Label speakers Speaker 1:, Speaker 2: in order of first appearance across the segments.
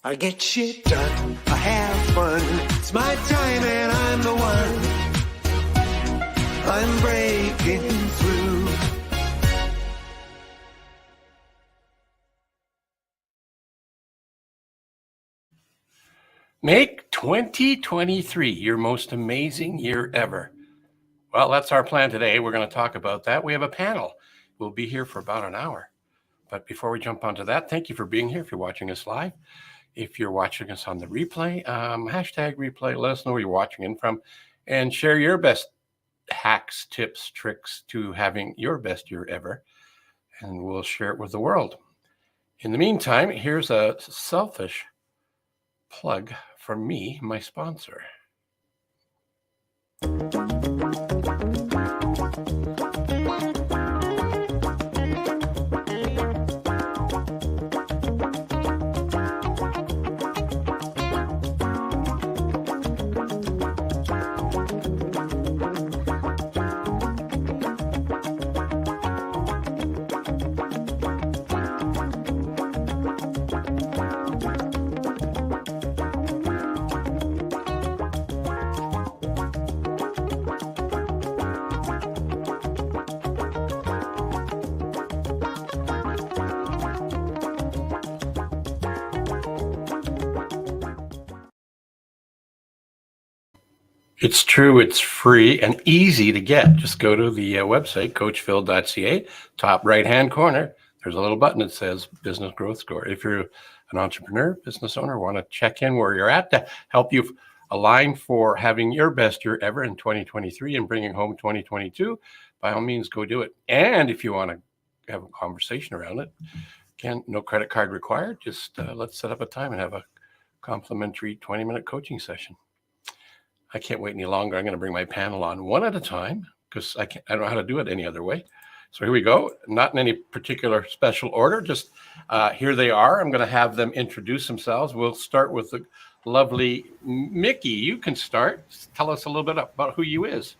Speaker 1: I get shit done, I have fun. It's my time and I'm the one. I'm breaking through.
Speaker 2: Make 2023 your most amazing year ever. Well, that's our plan today. We're going to talk about that. We have a panel. We'll be here for about an hour. But before we jump onto that, thank you for being here if you're watching us live. If you're watching us on the replay, hashtag replay, let us know where you're watching in from, and share your best hacks, tips, tricks to having your best year ever, and we'll share it with the world. In the meantime, here's a selfish plug from me, my sponsor. It's true. It's free and easy to get. Just go to the website, coachphil.ca, top right-hand corner. There's a little button that says Business Growth Score. If you're an entrepreneur, business owner, want to check in where you're at to help you align for having your best year ever in 2023 and bringing home 2022, by all means, go do it. And if you want to have a conversation around it, again, no credit card required. Just let's set up a time and have a complimentary 20-minute coaching session. I can't wait any longer. I'm going to bring my panel on one at a time because I don't know how to do it any other way. So here we go. Not in any particular special order. Just here they are. I'm going to have them introduce themselves. We'll start with the lovely Mickey. You can start. Tell us a little bit about who you is.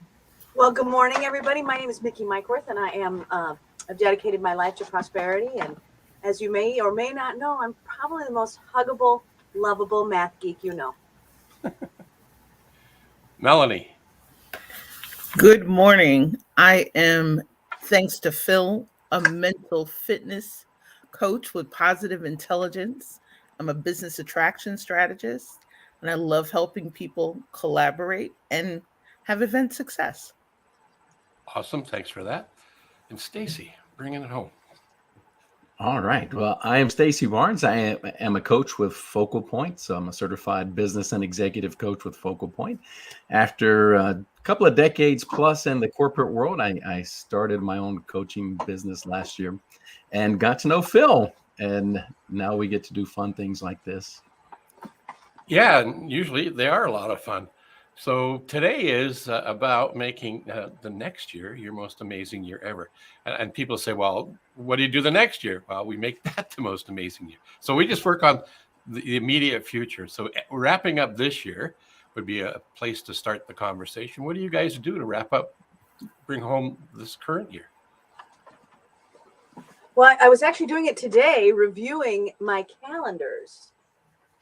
Speaker 3: Well, good morning, everybody. My name is Mickey Mykorth, and I am I've dedicated my life to prosperity. And as you may or may not know, I'm probably the most huggable, lovable math geek you know.
Speaker 2: Melanie.
Speaker 4: Good morning. I am, thanks to Phil, a mental fitness coach with positive intelligence. I'm a business attraction strategist, and I love helping people collaborate and have event success.
Speaker 2: Awesome. Thanks for that. And Stacy, bringing it home.
Speaker 5: All right. Well, I am Stacy Barnes. I am a coach with Focal Point. So I'm a certified business and executive coach with Focal Point. After a couple of decades plus in the corporate world, I started my own coaching business last year and got to know Phil. And now we get to do fun things like this.
Speaker 2: Yeah, usually they are a lot of fun. So today is about making the next year your most amazing year ever. And people say, well, what do you do the next year? Well, we make that the most amazing year. So we just work on the immediate future. So wrapping up this year would be a place to start the conversation. What do you guys do to wrap up, bring home this current year?
Speaker 3: Well, I was actually doing it today, reviewing my calendars.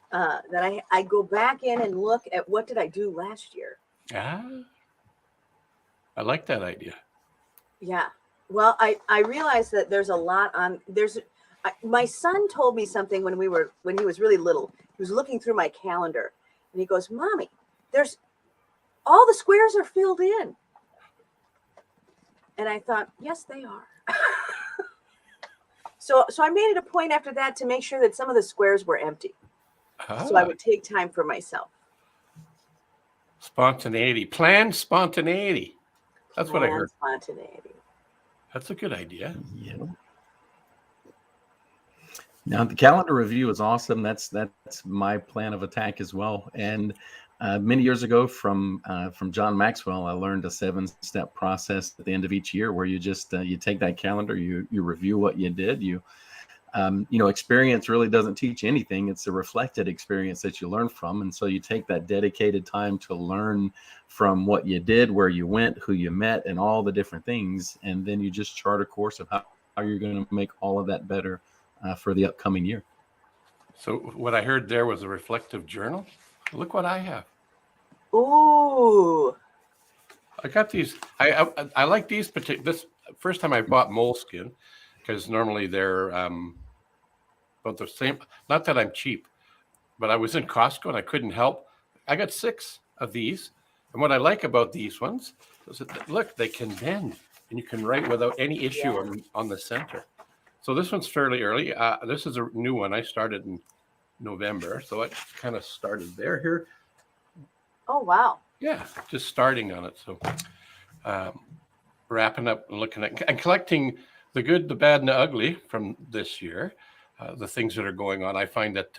Speaker 3: That I go back in and look at what did I do last year.
Speaker 2: I like that idea.
Speaker 3: Yeah. Well, I realized that there's a lot on my son told me something when he was really little. He was looking through my calendar and he goes, "Mommy, there's all the squares are filled in." And I thought, yes, they are. So I made it a point after that to make sure that some of the squares were empty. So I would take time for myself.
Speaker 2: Spontaneity. Planned spontaneity. That's what I heard.
Speaker 3: Spontaneity.
Speaker 2: That's a good idea.
Speaker 5: Yeah. Now the calendar review is awesome. That's my plan of attack as well. And many years ago from John Maxwell, I learned a 7-step process at the end of each year where you just you take that calendar, you review what you did, experience really doesn't teach anything. It's a reflected experience that you learn from. And so you take that dedicated time to learn from what you did, where you went, who you met, and all the different things. And then you just chart a course of how you're going to make all of that better for the upcoming year.
Speaker 2: So what I heard there was a reflective journal. Look what I have.
Speaker 3: Ooh.
Speaker 2: I got these. I like these particular. This first time I bought moleskin, because normally they're about the same. Not that I'm cheap, but I was in Costco and I couldn't help. I got 6 of these, and what I like about these ones is that look, they can bend, and you can write without any issue on the center. So this one's fairly early. This is a new one. I started in November, so I kind of started there here.
Speaker 3: Oh, wow.
Speaker 2: Yeah, just starting on it. So wrapping up and looking at and collecting the good, the bad, and the ugly from this year, the things that are going on. I find that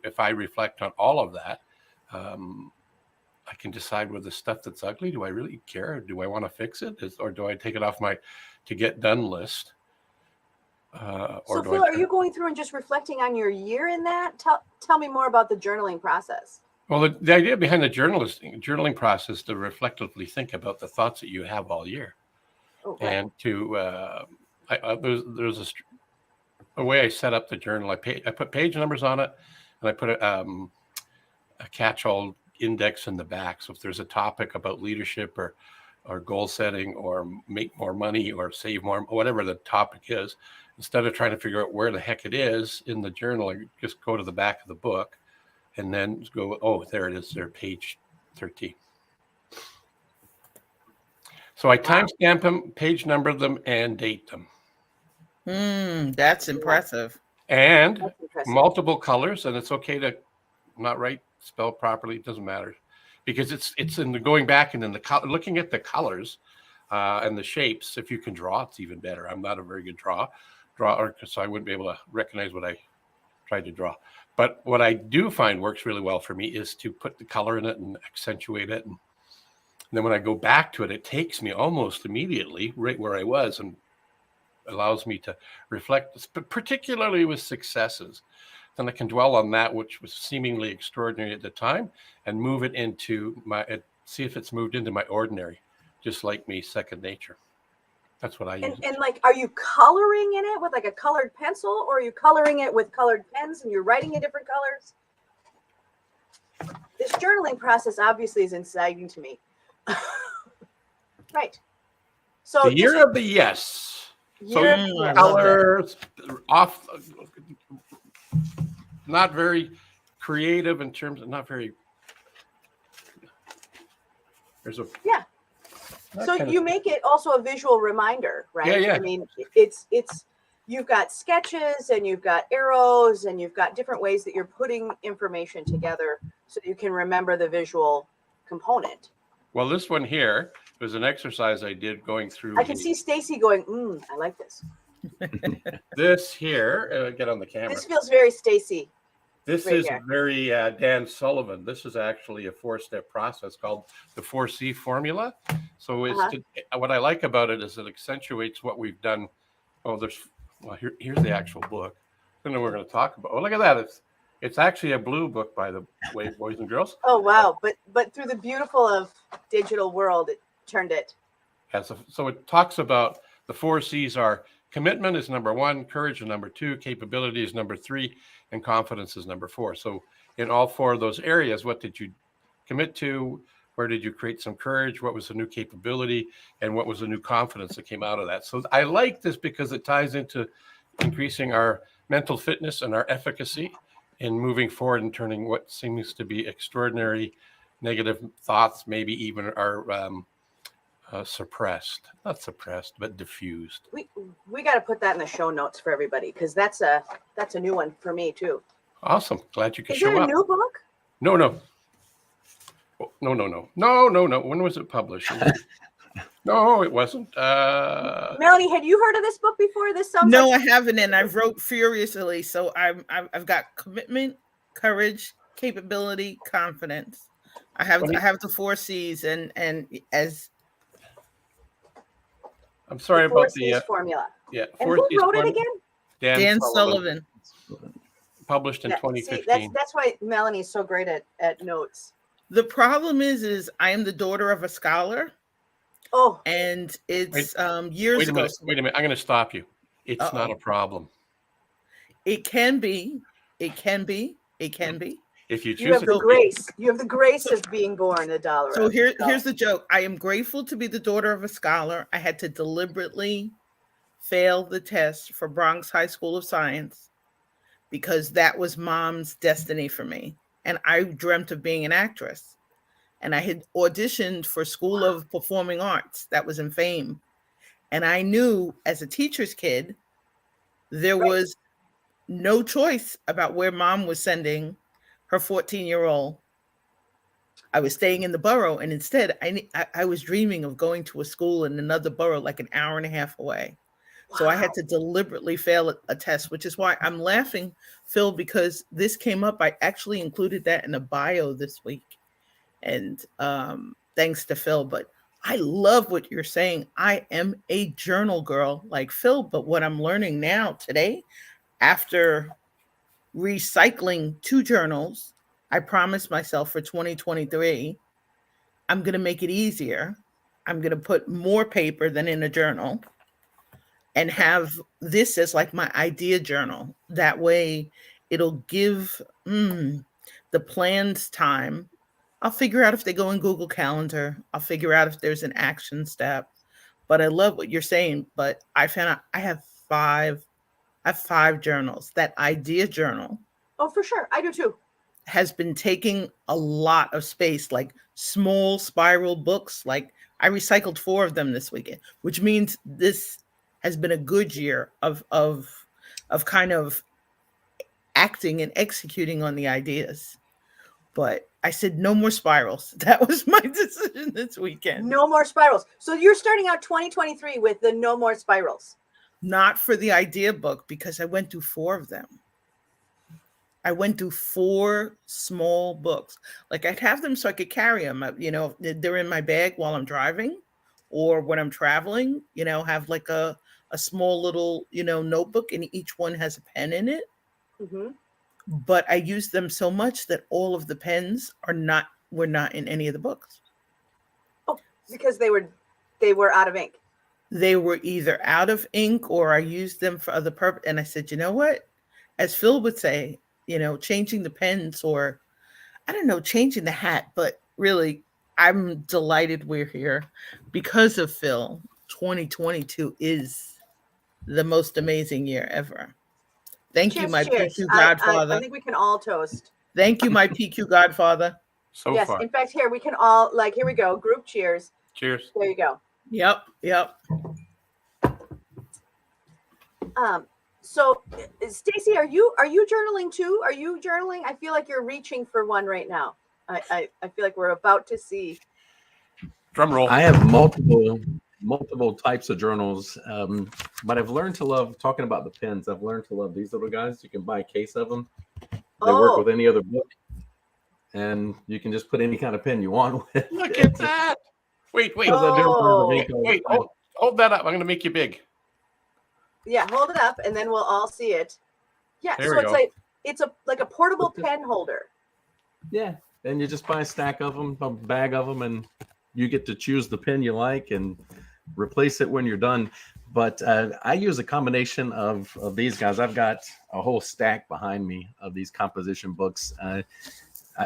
Speaker 2: if I reflect on all of that, I can decide with the stuff that's ugly, do I really care? Do I want to fix it? Or do I take it off my to get done list?
Speaker 3: So Phil, are you going through and just reflecting on your year in that? Tell me more about the journaling process.
Speaker 2: Well, the idea behind the journaling process is to reflectively think about the thoughts that you have all year.
Speaker 3: Okay.
Speaker 2: And to there's a way I set up the journal. I put page numbers on it, and I put a catch-all index in the back. So if there's a topic about leadership or goal setting or make more money or save more, whatever the topic is, instead of trying to figure out where the heck it is in the journal, I just go to the back of the book and then go, oh, there it is, there, page 13. So I timestamp them, page number them, and date them.
Speaker 4: That's impressive.
Speaker 2: And multiple colors, and it's okay to not write, spell properly, it doesn't matter. Because it's in the going back and then looking at the colors and the shapes. If you can draw, it's even better. I'm not a very good drawer, so I wouldn't be able to recognize what I tried to draw. But what I do find works really well for me is to put the color in it and accentuate it. And then when I go back to it, it takes me almost immediately right where I was and allows me to reflect, particularly with successes. Then I can dwell on that which was seemingly extraordinary at the time and move it into see if it's moved into my ordinary, just like me, second nature. That's what I use.
Speaker 3: And like, are you coloring in it with like a colored pencil, or are you coloring it with colored pens and you're writing in different colors? This journaling process obviously is exciting to me. Right. So
Speaker 2: the year of the yes. So colors off, not very creative in terms of not very. There's a
Speaker 3: So you make it also a visual reminder, right?
Speaker 2: Yeah.
Speaker 3: I mean, it's you've got sketches and you've got arrows and you've got different ways that you're putting information together so you can remember the visual component.
Speaker 2: Well, this one here was an exercise I did going through.
Speaker 3: I can see Stacy going, I like this.
Speaker 2: This here, get on the camera.
Speaker 3: This feels very Stacy.
Speaker 2: This
Speaker 3: right
Speaker 2: is
Speaker 3: here.
Speaker 2: very Dan Sullivan. This is actually a 4-step process called the 4C formula. So what I like about it is it accentuates what we've done. Oh, here's the actual book. I don't know what we're going to talk about. Oh, look at that. It's actually a blue book, by the way, boys and girls.
Speaker 3: Oh, wow. But through the beautiful of digital world, it turned it.
Speaker 2: Yeah, so it talks about the 4 C's are commitment is number 1, courage is number 2, capability is number 3, and confidence is number 4. So in all 4 of those areas, what did you commit to? Where did you create some courage? What was the new capability? And what was the new confidence that came out of that? So I like this because it ties into increasing our mental fitness and our efficacy in moving forward and turning what seems to be extraordinary negative thoughts, maybe even are suppressed, not suppressed, but diffused.
Speaker 3: We got to put that in the show notes for everybody, because that's a new one for me too.
Speaker 2: Awesome. Glad you could
Speaker 3: Is
Speaker 2: show
Speaker 3: there a
Speaker 2: up.
Speaker 3: new book?
Speaker 2: No. When was it published? No, it wasn't.
Speaker 3: Melanie, had you heard of this book before? This sounds
Speaker 4: No, I haven't, and I wrote furiously. So I've got commitment, courage, capability, confidence. I have the 4 C's, and as
Speaker 2: I'm sorry
Speaker 3: the 4
Speaker 2: about
Speaker 3: C's
Speaker 2: the
Speaker 3: formula.
Speaker 2: Yeah.
Speaker 3: And who wrote it again?
Speaker 2: Dan
Speaker 4: Sullivan.
Speaker 2: Published in 2015.
Speaker 3: See, that's why Melanie's so great at notes.
Speaker 4: The problem is I am the daughter of a scholar.
Speaker 3: Oh,
Speaker 4: and it's years ago.
Speaker 2: Wait a minute. I'm going to stop you. It's not a problem.
Speaker 4: It can be. It can be. It can be.
Speaker 2: If you
Speaker 3: You
Speaker 2: choose
Speaker 3: have
Speaker 2: it,
Speaker 3: the grace. You have the grace of being born a dollar.
Speaker 4: So here's the joke. I am grateful to be the daughter of a scholar. I had to deliberately fail the test for Bronx High School of Science because that was mom's destiny for me. And I dreamt of being an actress. And I had auditioned for School of Performing Arts that was in Fame. And I knew as a teacher's kid, there was no choice about where mom was sending her 14-year-old. I was staying in the borough, and instead I was dreaming of going to a school in another borough like an hour and a half away. So I had to deliberately fail a test, which is why I'm laughing, Phil, because this came up. I actually included that in a bio this week. And thanks to Phil, but I love what you're saying. I am a journal girl like Phil, but what I'm learning now today, after recycling 2 journals, I promised myself for 2023, I'm going to make it easier. I'm going to put more paper than in a journal and have this as like my idea journal. That way it'll give the plans time. I'll figure out if they go in Google Calendar. I'll figure out if there's an action step. But I love what you're saying. But I found out I have 5 journals. That idea journal.
Speaker 3: Oh, for sure. I do too.
Speaker 4: Has been taking a lot of space, like small spiral books. Like I recycled 4 of them this weekend, which means this has been a good year of kind of acting and executing on the ideas. But I said no more spirals. That was my decision this weekend.
Speaker 3: No more spirals. So you're starting out 2023 with the no more spirals.
Speaker 4: Not for the idea book, because I went through 4 of them. I went through 4 small books. Like I'd have them so I could carry them. They're in my bag while I'm driving, or when I'm traveling. Have like a small little notebook, and each one has a pen in it.
Speaker 3: Mm-hmm.
Speaker 4: But I used them so much that all of the pens were not in any of the books.
Speaker 3: Oh, because they were out of ink.
Speaker 4: They were either out of ink or I used them for other purpose. And I said, you know what? As Phil would say, changing the pens, or I don't know, changing the hat. But really, I'm delighted we're here because of Phil. 2022 is the most amazing year ever. Thank you, my
Speaker 3: Cheers.
Speaker 4: PQ godfather.
Speaker 3: I think we can all toast.
Speaker 4: Thank you, my PQ godfather.
Speaker 2: so
Speaker 3: Yes.
Speaker 2: far.
Speaker 3: In fact, here we can all here we go. Group cheers.
Speaker 2: Cheers.
Speaker 3: There you go.
Speaker 4: Yep.
Speaker 3: So Stacy, are you journaling too? Are you journaling? I feel like you're reaching for one right now. I feel like we're about to see.
Speaker 2: Drum roll.
Speaker 5: I have multiple types of journals, but I've learned to love, talking about the pens, I've learned to love these little guys. You can buy a case of them. They work with any other book, and you can just put any kind of pen you want with.
Speaker 2: Look at that. Wait. Wait, hold that up. I'm going to make you big.
Speaker 3: Yeah, hold it up and then we'll all see it. Yeah,
Speaker 2: There
Speaker 3: so
Speaker 2: we
Speaker 3: it's
Speaker 2: go.
Speaker 3: like like a portable pen holder.
Speaker 5: Yeah, and you just buy a stack of them, a bag of them, and you get to choose the pen you like and replace it when you're done. But I use a combination of these guys. I've got a whole stack behind me of these composition books.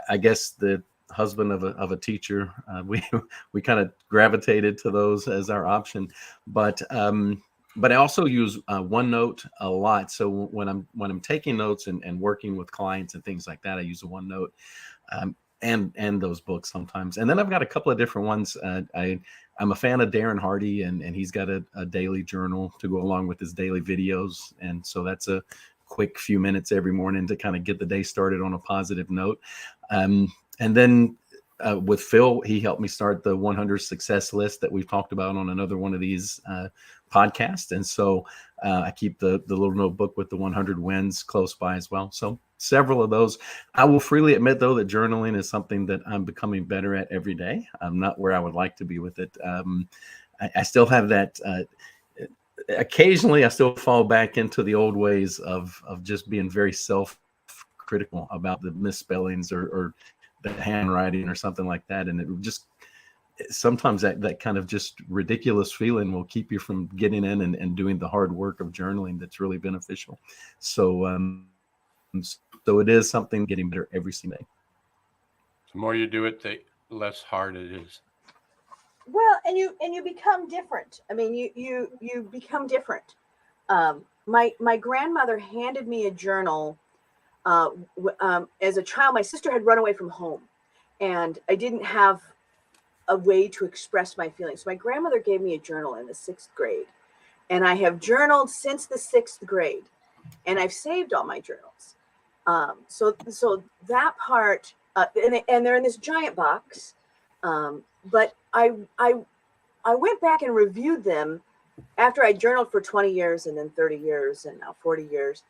Speaker 5: I guess the husband of a teacher, we kind of gravitated to those as our option. But I also use OneNote a lot. So when I'm taking notes and working with clients and things like that, I use a OneNote and those books sometimes. And then I've got a couple of different ones. I'm a fan of Darren Hardy, and he's got a daily journal to go along with his daily videos. And so that's a quick few minutes every morning to kind of get the day started on a positive note. And then with Phil, he helped me start the 100 success list that we've talked about on another one of these podcasts. And so I keep the little notebook with the 100 wins close by as well. So several of those. I will freely admit, though, that journaling is something that I'm becoming better at every day. I'm not where I would like to be with it. I still have that. Occasionally, I still fall back into the old ways of just being very self-critical about the misspellings or the handwriting or something like that. And it just sometimes that kind of just ridiculous feeling will keep you from getting in and doing the hard work of journaling that's really beneficial. So So it is something getting better every single day.
Speaker 2: The more you do it, the less hard it is.
Speaker 3: Well, and you become different. I mean, you become different. My grandmother handed me a journal as a child. My sister had run away from home, and I didn't have a way to express my feelings. So my grandmother gave me a journal in the 6th grade, and I have journaled since the 6th grade, and I've saved all my journals. So that part, and they're in this giant box. But I went back and reviewed them after I journaled for 20 years and then 30 years and now 40 years.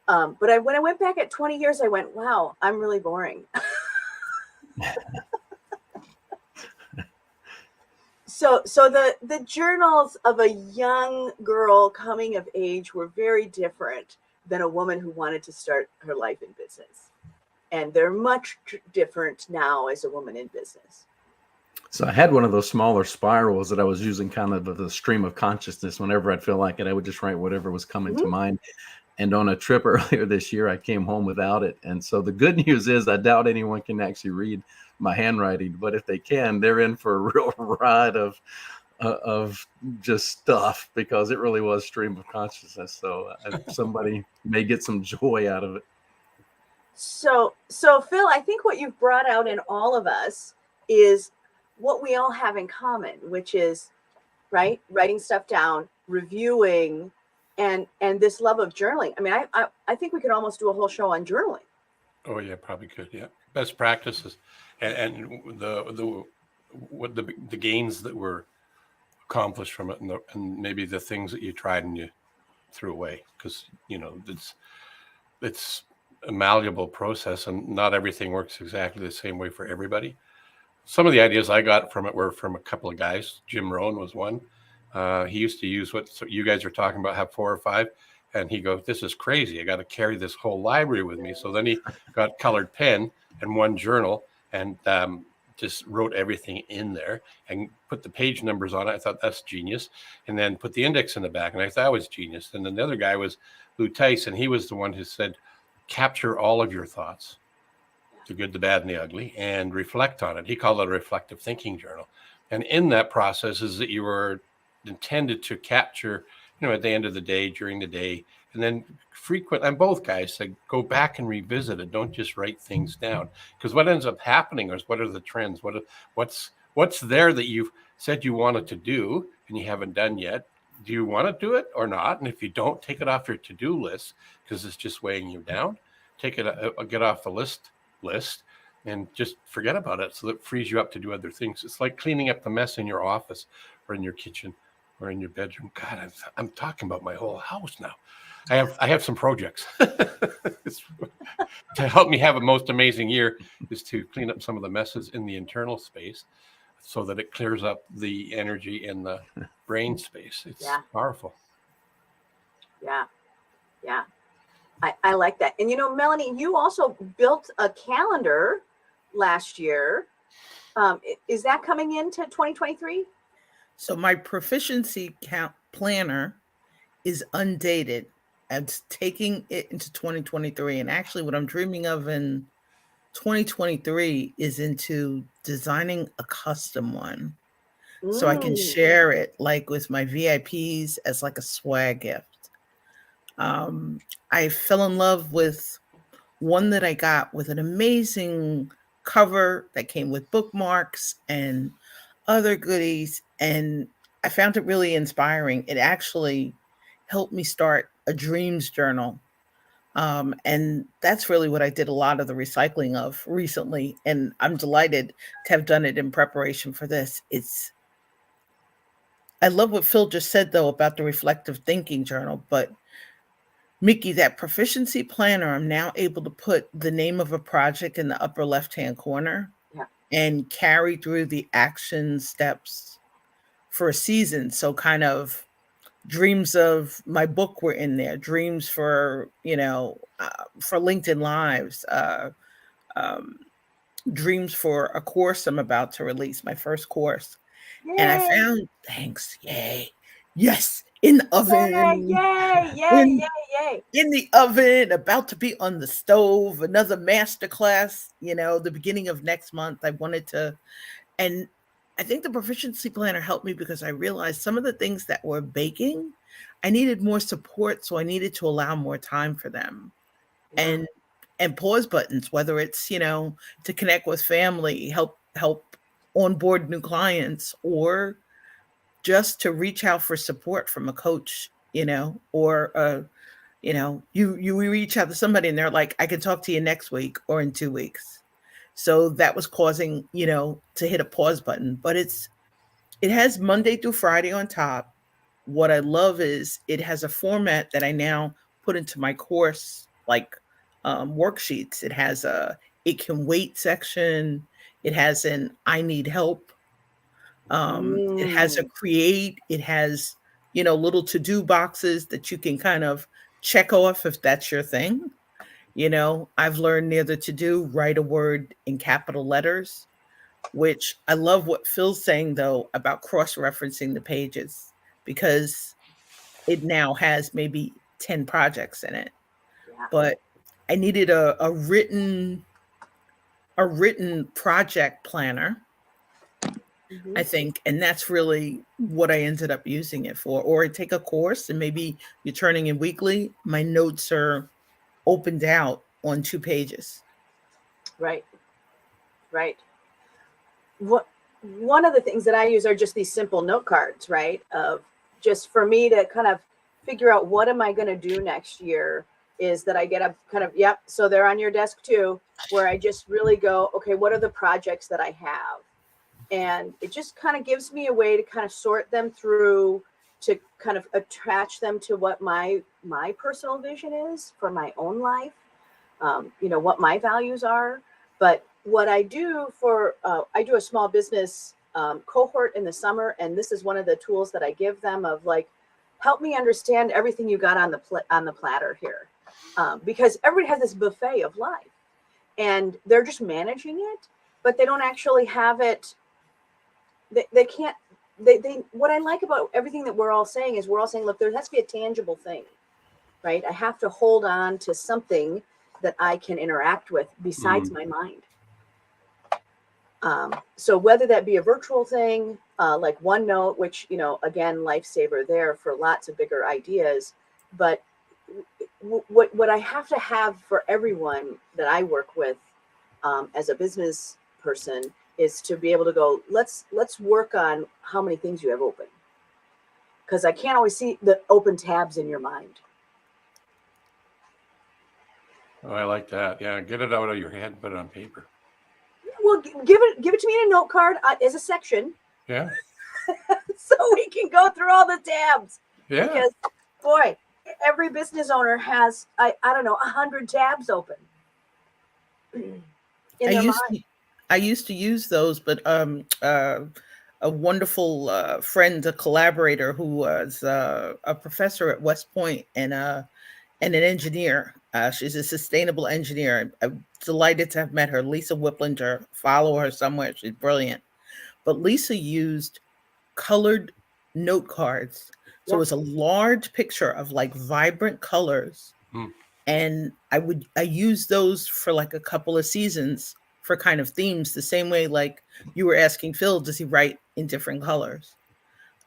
Speaker 3: But when I went back at 20 years, I went, wow, I'm really boring. So the journals of a young girl coming of age were very different than a woman who wanted to start her life in business. And they're much different now as a woman in business.
Speaker 5: So I had one of those smaller spirals that I was using kind of the stream of consciousness. Whenever I'd feel like it, I would just write whatever was coming to mind. And on a trip earlier this year, I came home without it. And so the good news is I doubt anyone can actually read my handwriting, but if they can, they're in for a real ride of just stuff, because it really was stream of consciousness. So somebody may get some joy out of it.
Speaker 3: So Phil, I think what you've brought out in all of us is what we all have in common, which is writing stuff down, reviewing, and this love of journaling. I mean, I think we could almost do a whole show on journaling.
Speaker 2: Oh yeah, probably could. Yeah, best practices, and the gains that were accomplished from it, and maybe the things that you tried and you threw away, because it's a malleable process, and not everything works exactly the same way for everybody. Some of the ideas I got from it were from a couple of guys. Jim Rohn was one. He used to use what you guys are talking about, have 4 or 5. And he goes, this is crazy. I got to carry this whole library with me. So then he got colored pen and one journal and just wrote everything in there and put the page numbers on it. I thought that's genius. And then put the index in the back. And I thought that was genius. And then the other guy was Lou Tice. And he was the one who said, capture all of your thoughts, the good, the bad, and the ugly, and reflect on it. He called it a reflective thinking journal. And in that process is that you were intended to capture, at the end of the day, during the day, and then and both guys said, go back and revisit it. Don't just write things down. Because what ends up happening is, what are the trends? What's there that you've said you wanted to do and you haven't done yet? Do you want to do it or not? And if you don't, take it off your to-do list, because it's just weighing you down. Take it, get off the list and just forget about it, so that it frees you up to do other things. It's like cleaning up the mess in your office or in your kitchen or in your bedroom. God, I'm talking about my whole house now. I have some projects to help me have a most amazing year, is to clean up some of the messes in the internal space so that it clears up the energy in the brain space. It's powerful.
Speaker 3: Yeah. I like that. And Melanie, you also built a calendar last year. Is that coming into 2023?
Speaker 4: So my proficiency planner is undated. It's taking it into 2023. And actually what I'm dreaming of in 2023 is into designing a custom one. So I can share it like with my VIPs as like a swag gift. I fell in love with one that I got with an amazing cover that came with bookmarks and other goodies. And I found it really inspiring. It actually helped me start a dreams journal. And that's really what I did a lot of the recycling of recently. And I'm delighted to have done it in preparation for this. I love what Phil just said, though, about the reflective thinking journal. But Mickey, that proficiency planner, I'm now able to put the name of a project in the upper left-hand corner and carry through the action steps for a season. So kind of dreams of my book were in there, dreams for LinkedIn Lives, dreams for a course I'm about to release, my first course. Yay. And I found, thanks, yay, yes. in the
Speaker 3: Yay,
Speaker 4: oven,
Speaker 3: yay, yay,
Speaker 4: in
Speaker 3: yay, yay.
Speaker 4: in the oven, about to be on the stove, another masterclass, the beginning of next month. I wanted to, and I think the proficiency planner helped me because I realized some of the things that were baking, I needed more support. So I needed to allow more time for them.
Speaker 3: Yeah.
Speaker 4: And pause buttons, whether it's, to connect with family, help onboard new clients, or just to reach out for support from a coach, or you reach out to somebody and they're like, I can talk to you next week or in 2 weeks. So that was causing, to hit a pause button. But it has Monday through Friday on top. What I love is it has a format that I now put into my course, like worksheets. It has it can wait section. It has an I need help. It has a
Speaker 3: Mm.
Speaker 4: create. It has, little to-do boxes that you can kind of check off if that's your thing. I've learned near the to-do, write a word in capital letters, which I love what Phil's saying, though, about cross-referencing the pages, because it now has maybe 10 projects in it.
Speaker 3: Yeah.
Speaker 4: But I needed a written project planner,
Speaker 3: Mhm.
Speaker 4: I think, and that's really what I ended up using it for. Or I take a course and maybe you're turning in weekly. My notes are opened out on 2 pages.
Speaker 3: Right. Right. What One of the things that I use are just these simple note cards, right? Of just for me to kind of figure out what am I going to do next year, is that I get a kind of, yep, so they're on your desk too, where I just really go, okay, what are the projects that I have? And it just kind of gives me a way to kind of sort them through, to kind of attach them to what my personal vision is for my own life, what my values are. But what I do for, I do a small business cohort in the summer, and this is one of the tools that I give them of like, help me understand everything you got on the platter here, because everybody has this buffet of life, and they're just managing it, but they don't actually have it. They can't. They What I like about everything that we're all saying is we're all saying, look, there has to be a tangible thing, right? I have to hold on to something that I can interact with besides my mind. So whether that be a virtual thing, like OneNote, which, again, lifesaver there for lots of bigger ideas. But what I have to have for everyone that I work with as a business person is to be able to go, let's work on how many things you have open. Because I can't always see the open tabs in your mind.
Speaker 2: Oh, I like that. Yeah, get it out of your head and put it on paper.
Speaker 3: Well, give it to me in a note card as a section,
Speaker 2: Yeah.
Speaker 3: so we can go through all the tabs.
Speaker 2: Yeah.
Speaker 3: Because, boy, every business owner has, I don't know, 100 tabs open in their mind.
Speaker 4: I used to use those, but a wonderful friend, a collaborator who was a professor at West Point and an engineer. She's a sustainable engineer. I'm delighted to have met her, Lisa Whiplinger. Follow her somewhere. She's brilliant. But Lisa used colored note cards. So it was a large picture of like vibrant colors.
Speaker 2: Hmm.
Speaker 4: And I use those for like a couple of seasons for kind of themes, the same way like you were asking Phil, does he write in different colors?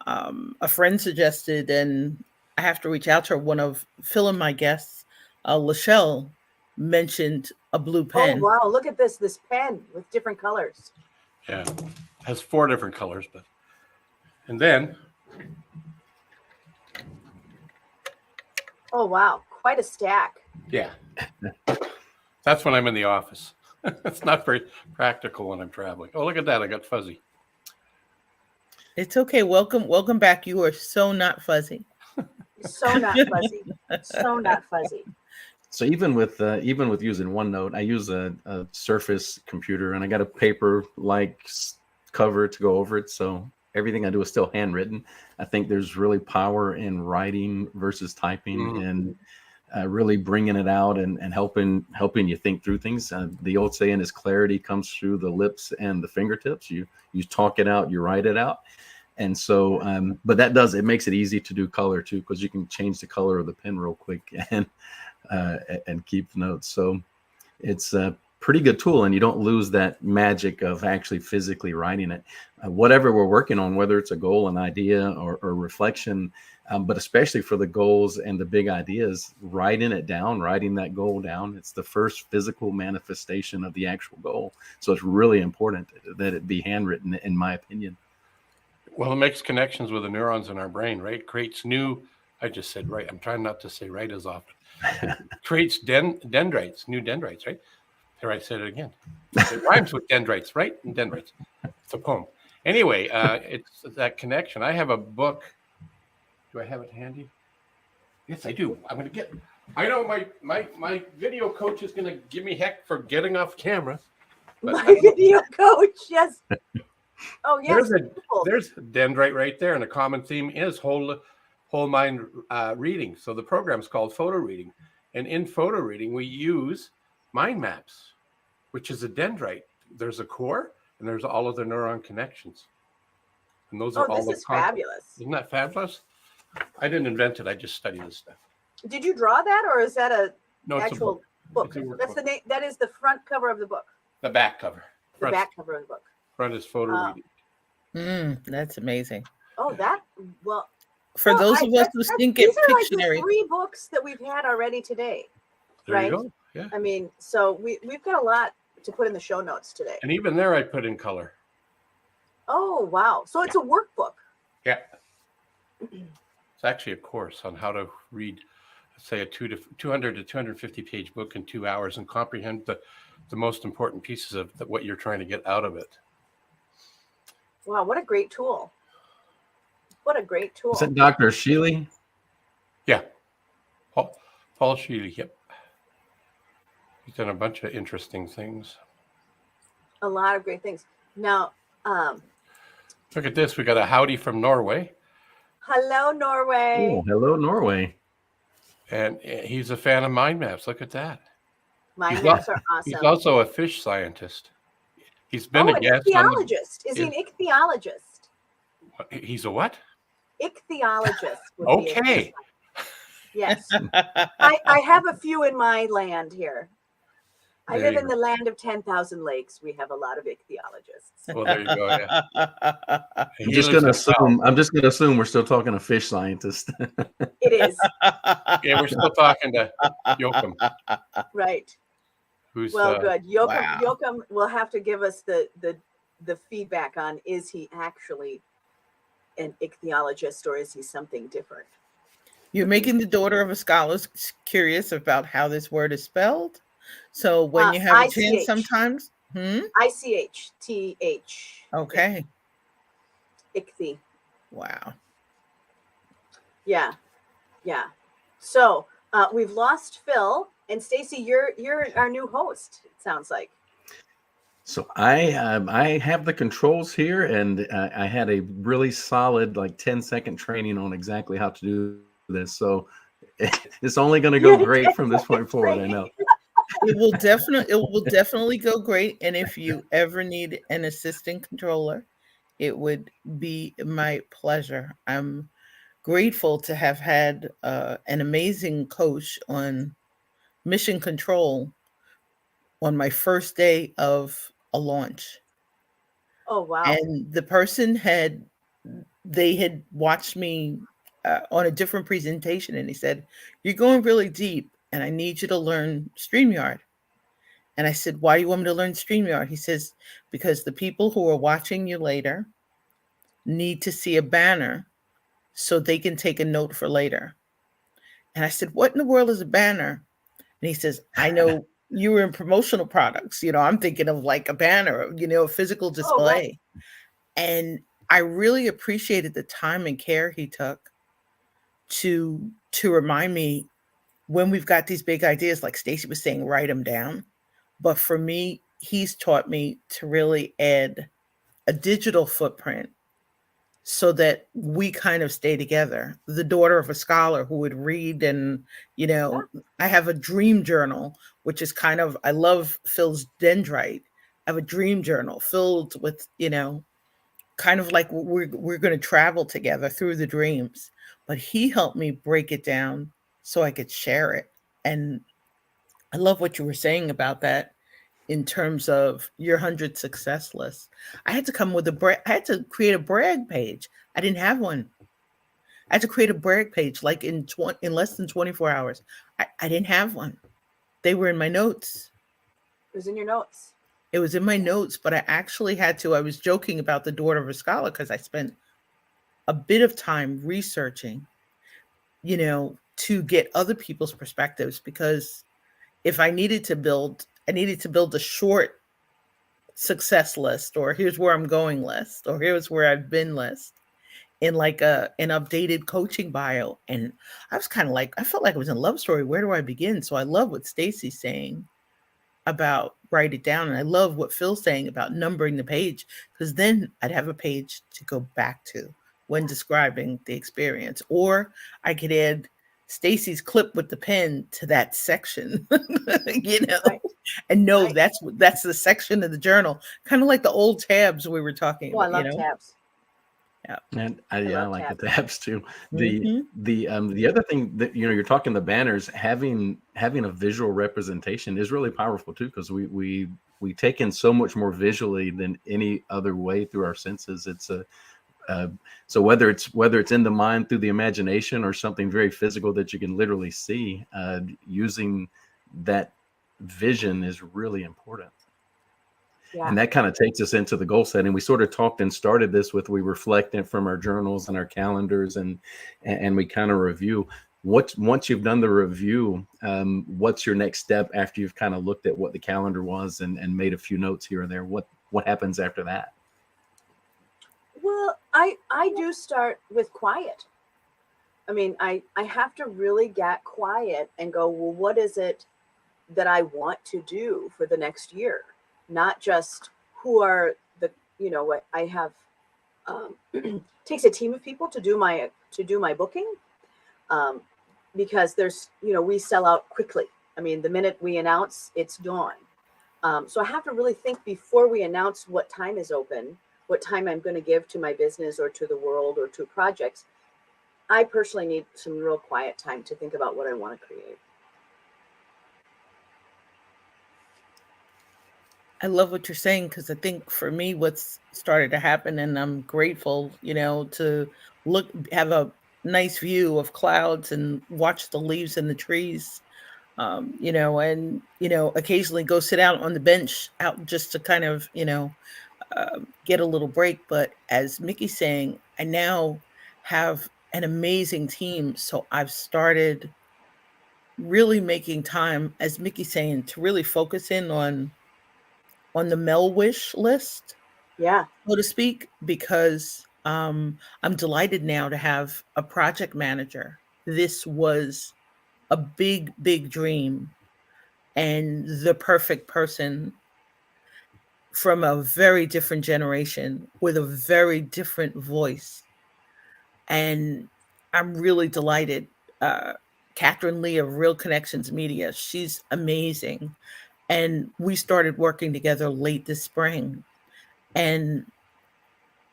Speaker 4: A friend suggested, and I have to reach out to her, one of Phil and my guests, Lachelle, mentioned a blue
Speaker 3: Oh,
Speaker 4: pen.
Speaker 3: wow. Look at this pen with different colors.
Speaker 2: Yeah. It has 4 different colors, and then.
Speaker 3: Oh, wow. Quite a stack.
Speaker 2: Yeah. That's when I'm in the office. It's not very practical when I'm traveling. Oh, look at that. I got fuzzy.
Speaker 4: It's okay. Welcome back. You are so not fuzzy.
Speaker 3: So not fuzzy. So not fuzzy.
Speaker 5: So even with using OneNote, I use a Surface computer, and I got a paper-like cover to go over it. So everything I do is still handwritten. I think there's really power in writing versus typing, and really bringing it out and helping you think through things. The old saying is clarity comes through the lips and the fingertips. You talk it out, you write it out. And so, but it makes it easy to do color too, because you can change the color of the pen real quick and keep notes. So it's a pretty good tool, and you don't lose that magic of actually physically writing it. Whatever we're working on, whether it's a goal, an idea, or reflection, but especially for the goals and the big ideas, writing that goal down, it's the first physical manifestation of the actual goal. So it's really important that it be handwritten, in my opinion.
Speaker 2: Well, it makes connections with the neurons in our brain, right? Creates new, I just said right. I'm trying not to say right as often. It creates dendrites, new dendrites, right? There, I said it again. It rhymes with dendrites, right? And dendrites. It's a poem. Anyway, it's that connection. I have a book. Do I have it handy? Yes, I do. I'm going to get. I know my video coach is going to give me heck for getting off camera.
Speaker 3: My video coach, yes. Oh, yes.
Speaker 2: There's a dendrite right there, and the common theme is whole mind reading. So the program is called photo reading, and in photo reading we use mind maps, which is a dendrite. There's a core, and there's all of the neuron connections, and those are all.
Speaker 3: This is fabulous.
Speaker 2: Isn't that fabulous? I didn't invent it. I just study this stuff.
Speaker 3: Did you draw that, or is that
Speaker 2: It's
Speaker 3: actual book? That's the name. That is the front cover of the book.
Speaker 2: The back cover.
Speaker 3: The back cover of the book.
Speaker 2: Front is photo reading.
Speaker 4: That's amazing.
Speaker 3: Oh, well.
Speaker 4: For those of us who think
Speaker 3: these
Speaker 4: it's
Speaker 3: are like
Speaker 4: Pictionary.
Speaker 3: the 3 books that we've had already today.
Speaker 2: There
Speaker 3: right?
Speaker 2: you go. Yeah.
Speaker 3: I mean, so we've got a lot to put in the show notes today.
Speaker 2: And even there, I put in color.
Speaker 3: Oh, wow. So it's a workbook.
Speaker 2: Yeah. It's actually a course on how to read, say, a 200 to 250 page book in 2 hours and comprehend the most important pieces of what you're trying to get out of it.
Speaker 3: Wow, what a great tool. What a great tool.
Speaker 5: Is that Dr. Sheely?
Speaker 2: Yeah. Paul Sheely, yep. He's done a bunch of interesting things.
Speaker 3: A lot of great things. Now,
Speaker 2: look at this. We got a howdy from Norway.
Speaker 3: hello, Norway.
Speaker 5: Oh, hello, Norway.
Speaker 2: And he's a fan of mind maps. Look at that.
Speaker 3: Mind maps are awesome.
Speaker 2: He's also a fish scientist. He's been a guest.
Speaker 3: Ichthyologist. Is he an ichthyologist?
Speaker 2: He's a what?
Speaker 3: Ichthyologist.
Speaker 2: Okay.
Speaker 3: Yes. I have a few in my land here. I
Speaker 2: There
Speaker 3: live
Speaker 2: you
Speaker 3: in the land of 10,000 lakes. We have a lot of ichthyologists.
Speaker 2: Well, there you go. Yeah.
Speaker 5: I'm just gonna assume we're still talking to fish scientist.
Speaker 3: It is.
Speaker 2: Yeah, we're still talking to Joachim.
Speaker 3: Right.
Speaker 2: Who's
Speaker 3: Good. Joachim,
Speaker 4: Wow.
Speaker 3: Joachim will have to give us the feedback on, is he actually an ichthyologist or is he something different?
Speaker 4: You're making the daughter of a scholar curious about how this word is spelled. So when you have a chance
Speaker 3: ICH.
Speaker 4: sometimes.
Speaker 3: ICHTH.
Speaker 4: Okay.
Speaker 3: Ichthy.
Speaker 4: Wow.
Speaker 3: Yeah. So we've lost Phil, and Stacy, you're our new host. It sounds like.
Speaker 5: So I have the controls here, and I had a really solid 10-second training on exactly how to do this. So it's only going to go great from this point forward. I know.
Speaker 4: It will definitely go great. And if you ever need an assistant controller, it would be my pleasure. I'm grateful to have had an amazing coach on mission control on my first day of a launch.
Speaker 3: Oh, wow.
Speaker 4: And the person had watched me on a different presentation, and he said, "You're going really deep, and I need you to learn StreamYard." And I said, "Why do you want me to learn StreamYard?" He says, "Because the people who are watching you later need to see a banner so they can take a note for later." And I said, "What in the world is a banner?" And he says, "I know you were in promotional products. I'm thinking of like a banner, a physical display."
Speaker 3: Oh, right.
Speaker 4: And I really appreciated the time and care he took to remind me, when we've got these big ideas, like Stacy was saying, write them down. But for me, he's taught me to really add a digital footprint so that we kind of stay together. The daughter of a scholar who would read, and, I have a dream journal, which is I love Phil's dendrite. I have a dream journal filled with, kind of like we're going to travel together through the dreams, but he helped me break it down so I could share it. And I love what you were saying about that in terms of your 100 success list. I had to come with I had to create a brag page. I didn't have one. I had to create a brag page like in less than 24 hours. I didn't have one. They were in my notes.
Speaker 3: It was in your notes.
Speaker 4: It was in my notes, but I actually had to. I was joking about the daughter of a scholar because I spent a bit of time researching, to get other people's perspectives. Because if I needed to build a short success list, or here's where I'm going list, or here's where I've been list, in like an updated coaching bio. And I was kind of like, I felt like it was a love story. Where do I begin? So I love what Stacy's saying about write it down. And I love what Phil's saying about numbering the page, because then I'd have a page to go back to when describing the experience. Or I could add Stacy's clip with the pen to that section,
Speaker 3: Right.
Speaker 4: and know
Speaker 3: Right.
Speaker 4: that's the section of the journal, kind of like the old tabs we were talking
Speaker 3: Oh, I
Speaker 4: about.
Speaker 3: love tabs.
Speaker 4: Yeah.
Speaker 5: And I
Speaker 3: love
Speaker 5: like the
Speaker 3: tabs.
Speaker 5: tabs too. The
Speaker 4: Mhm.
Speaker 5: the other thing that you're talking the banners, having a visual representation is really powerful too, because we take in so much more visually than any other way through our senses. It's a so whether it's in the mind through the imagination or something very physical that you can literally see, using that vision is really important.
Speaker 3: Yeah.
Speaker 5: And that kind of takes us into the goal setting. We sort of talked and started this with, we reflect it from our journals and our calendars, and we kind of review. Once you've done the review, what's your next step after you've kind of looked at what the calendar was and made a few notes here and there? What happens after that?
Speaker 3: Well, I do start with quiet. I mean, I have to really get quiet and go, well, what is it that I want to do for the next year? Not just who are what I have. Takes a team of people to do my booking, because there's we sell out quickly. I mean, the minute we announce, it's gone. So I have to really think before we announce what time is open, what time I'm going to give to my business or to the world or to projects. I personally need some real quiet time to think about what I want to create.
Speaker 4: I love what you're saying, because I think for me, what's started to happen, and I'm grateful, to have a nice view of clouds and watch the leaves in the trees, and occasionally go sit out on the bench out just to kind of, get a little break. But as Mickey's saying, I now have an amazing team, so I've started really making time, as Mickey's saying, to really focus in on the Mel wish list,
Speaker 3: Yeah.
Speaker 4: so to speak, because I'm delighted now to have a project manager. This was a big, big dream, and the perfect person from a very different generation with a very different voice. And I'm really delighted. Catherine Lee of Real Connections Media, she's amazing. And we started working together late this spring. And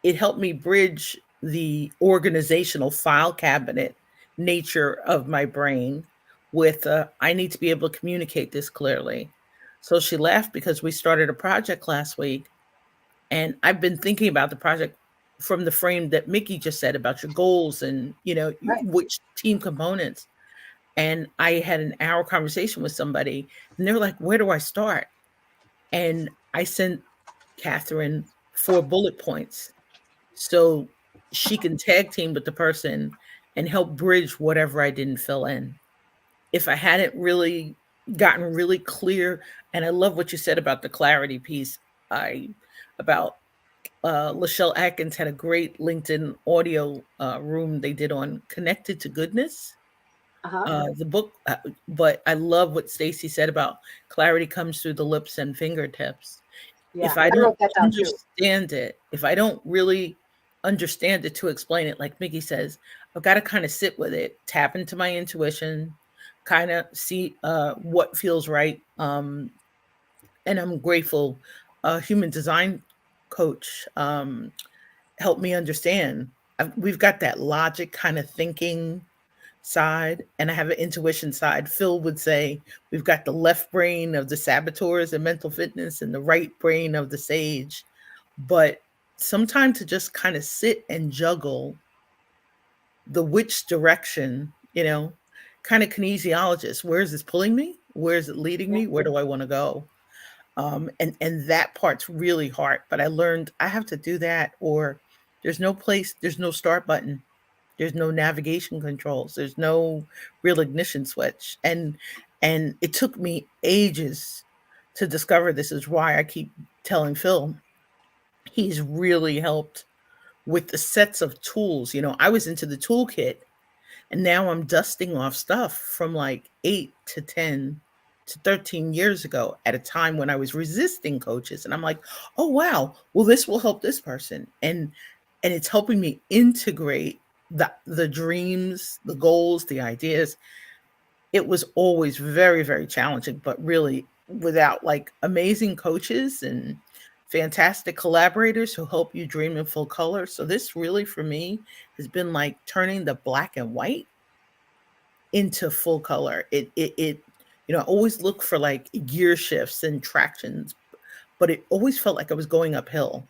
Speaker 4: it helped me bridge the organizational file cabinet nature of my brain with I need to be able to communicate this clearly. So she laughed because we started a project last week, and I've been thinking about the project from the frame that Mickey just said about your goals and
Speaker 3: Right.
Speaker 4: which team components. And I had an hour conversation with somebody, and they were like, "Where do I start?" And I sent Catherine 4 bullet points so she can tag team with the person and help bridge whatever I didn't fill in. If I hadn't really gotten really clear, and I love what you said about the clarity piece, about Lachelle Atkins had a great LinkedIn audio room they did on connected to goodness,
Speaker 3: Uh-huh.
Speaker 4: the book. But I love what Stacy said about clarity comes through the lips and fingertips.
Speaker 3: Yeah.
Speaker 4: If I
Speaker 3: I
Speaker 4: don't
Speaker 3: wrote that down too.
Speaker 4: understand it, if I don't really understand it to explain it, like Mickey says, I've got to kind of sit with it, tap into my intuition, kind of see what feels right. And I'm grateful. A human design coach helped me understand. We've got that logic kind of thinking side, and I have an intuition side. Phil would say we've got the left brain of the saboteurs and mental fitness and the right brain of the sage. But sometimes to just kind of sit and juggle the which direction, kind of kinesiologist. Where is this pulling me? Where is it leading
Speaker 3: Yeah.
Speaker 4: me? Where do I want to go? And that part's really hard. But I learned I have to do that, or there's no place, there's no start button, there's no navigation controls, there's no real ignition switch. And it took me ages to discover this. Is why I keep telling Phil he's really helped with the sets of tools. I was into the toolkit, and now I'm dusting off stuff from like 8 to 10 to 13 years ago, at a time when I was resisting coaches. And I'm like, oh wow, well, this will help this person. And it's helping me integrate the dreams, the goals, the ideas. It was always very, very challenging, but really, without like amazing coaches and fantastic collaborators who help you dream in full color. So this really, for me, has been like turning the black and white into full color. I always look for like gear shifts and tractions, but it always felt like I was going uphill.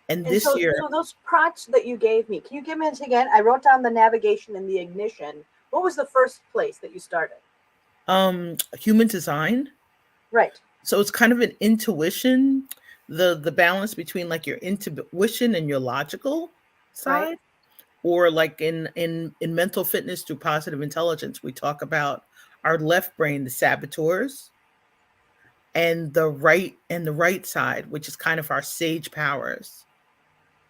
Speaker 4: And
Speaker 3: And
Speaker 4: this
Speaker 3: so,
Speaker 4: year,
Speaker 3: so those prompts that you gave me, can you give me this again? I wrote down the navigation and the ignition. What was the first place that you started?
Speaker 4: human design.
Speaker 3: Right.
Speaker 4: So it's kind of an intuition, the balance between like your intuition and your logical side.
Speaker 3: Right.
Speaker 4: Or like in mental fitness through positive intelligence, we talk about our left brain, the saboteurs, and the right side, which is kind of our sage powers.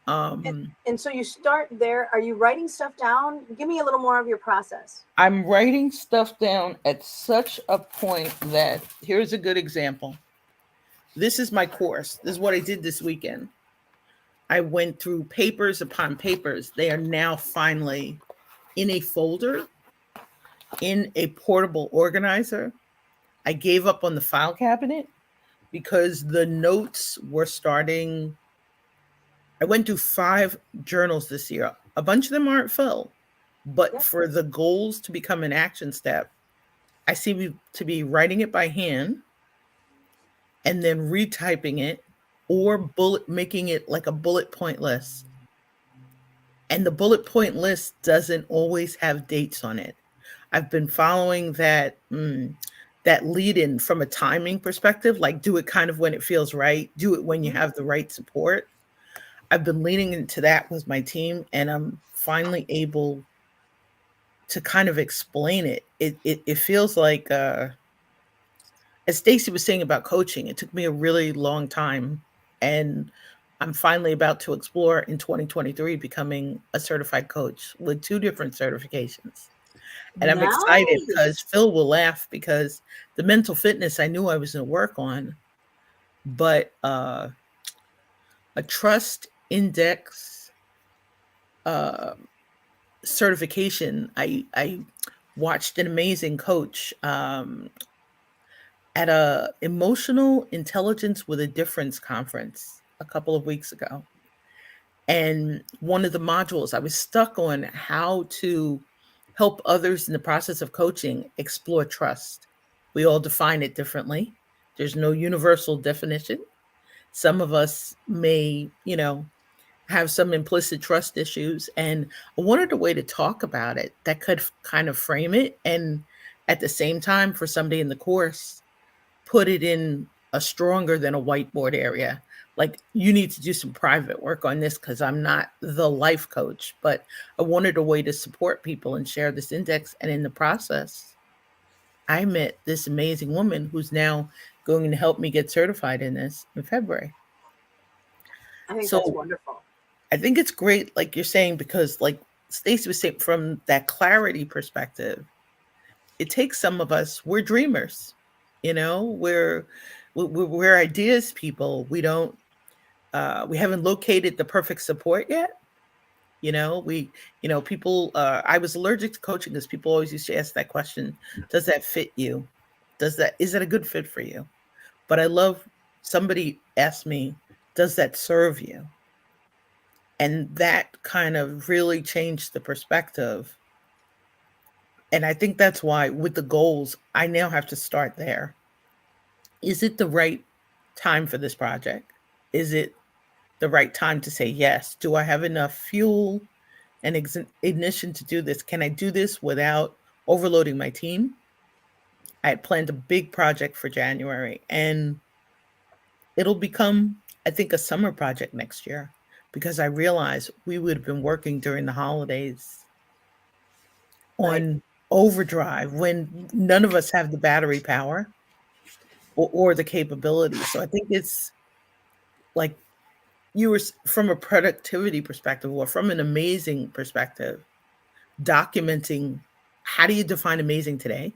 Speaker 3: And so you start there. Are you writing stuff down? Give me a little more of your process.
Speaker 4: I'm writing stuff down at such a point that, here's a good example. This is my course. This is what I did this weekend. I went through papers upon papers. They are now finally in a folder, in a portable organizer. I gave up on the file cabinet because the notes were starting. I went through 5 journals this year. A bunch of them aren't full, but
Speaker 3: Yep.
Speaker 4: for the goals to become an action step, I seem to be writing it by hand and then retyping it, or making it like a bullet point list. And the bullet point list doesn't always have dates on it. I've been following that lead in from a timing perspective, like do it kind of when it feels right, do it when you have the right support. I've been leaning into that with my team, and I'm finally able to kind of explain it. It feels like, as Stacy was saying about coaching, it took me a really long time, and I'm finally about to explore in 2023 becoming a certified coach with 2 different certifications. And I'm excited because
Speaker 3: Nice.
Speaker 4: Phil will laugh, because the mental fitness I knew I was going to work on, but a trust index certification. I watched an amazing coach at a emotional intelligence with a difference conference a couple of weeks ago. And one of the modules, I was stuck on how to help others in the process of coaching explore trust. We all define it differently. There's no universal definition. Some of us may, have some implicit trust issues. And I wanted a way to talk about it that could kind of frame it. And at the same time, for somebody in the course, put it in a stronger than a whiteboard area. Like, you need to do some private work on this because I'm not the life coach, but I wanted a way to support people and share this index. And in the process, I met this amazing woman who's now going to help me get certified in this in February.
Speaker 3: I think
Speaker 4: So
Speaker 3: that's wonderful.
Speaker 4: I think it's great, like you're saying, because like Stacey was saying, from that clarity perspective, it takes some of us, we're dreamers, we're ideas people. We haven't located the perfect support yet. People, I was allergic to coaching because people always used to ask that question, does that fit you? Is that a good fit for you? But I love, somebody asked me, does that serve you? And that kind of really changed the perspective. And I think that's why with the goals, I now have to start there. Is it the right time for this project? Is it the right time to say yes? Do I have enough fuel and ignition to do this? Can I do this without overloading my team? I had planned a big project for January, and it'll become, I think, a summer project next year, because I realized we would have been working during the holidays
Speaker 3: Right.
Speaker 4: on overdrive when none of us have the battery power or the capability. So I think it's like you were from a productivity perspective or from an amazing perspective, documenting how do you define amazing today?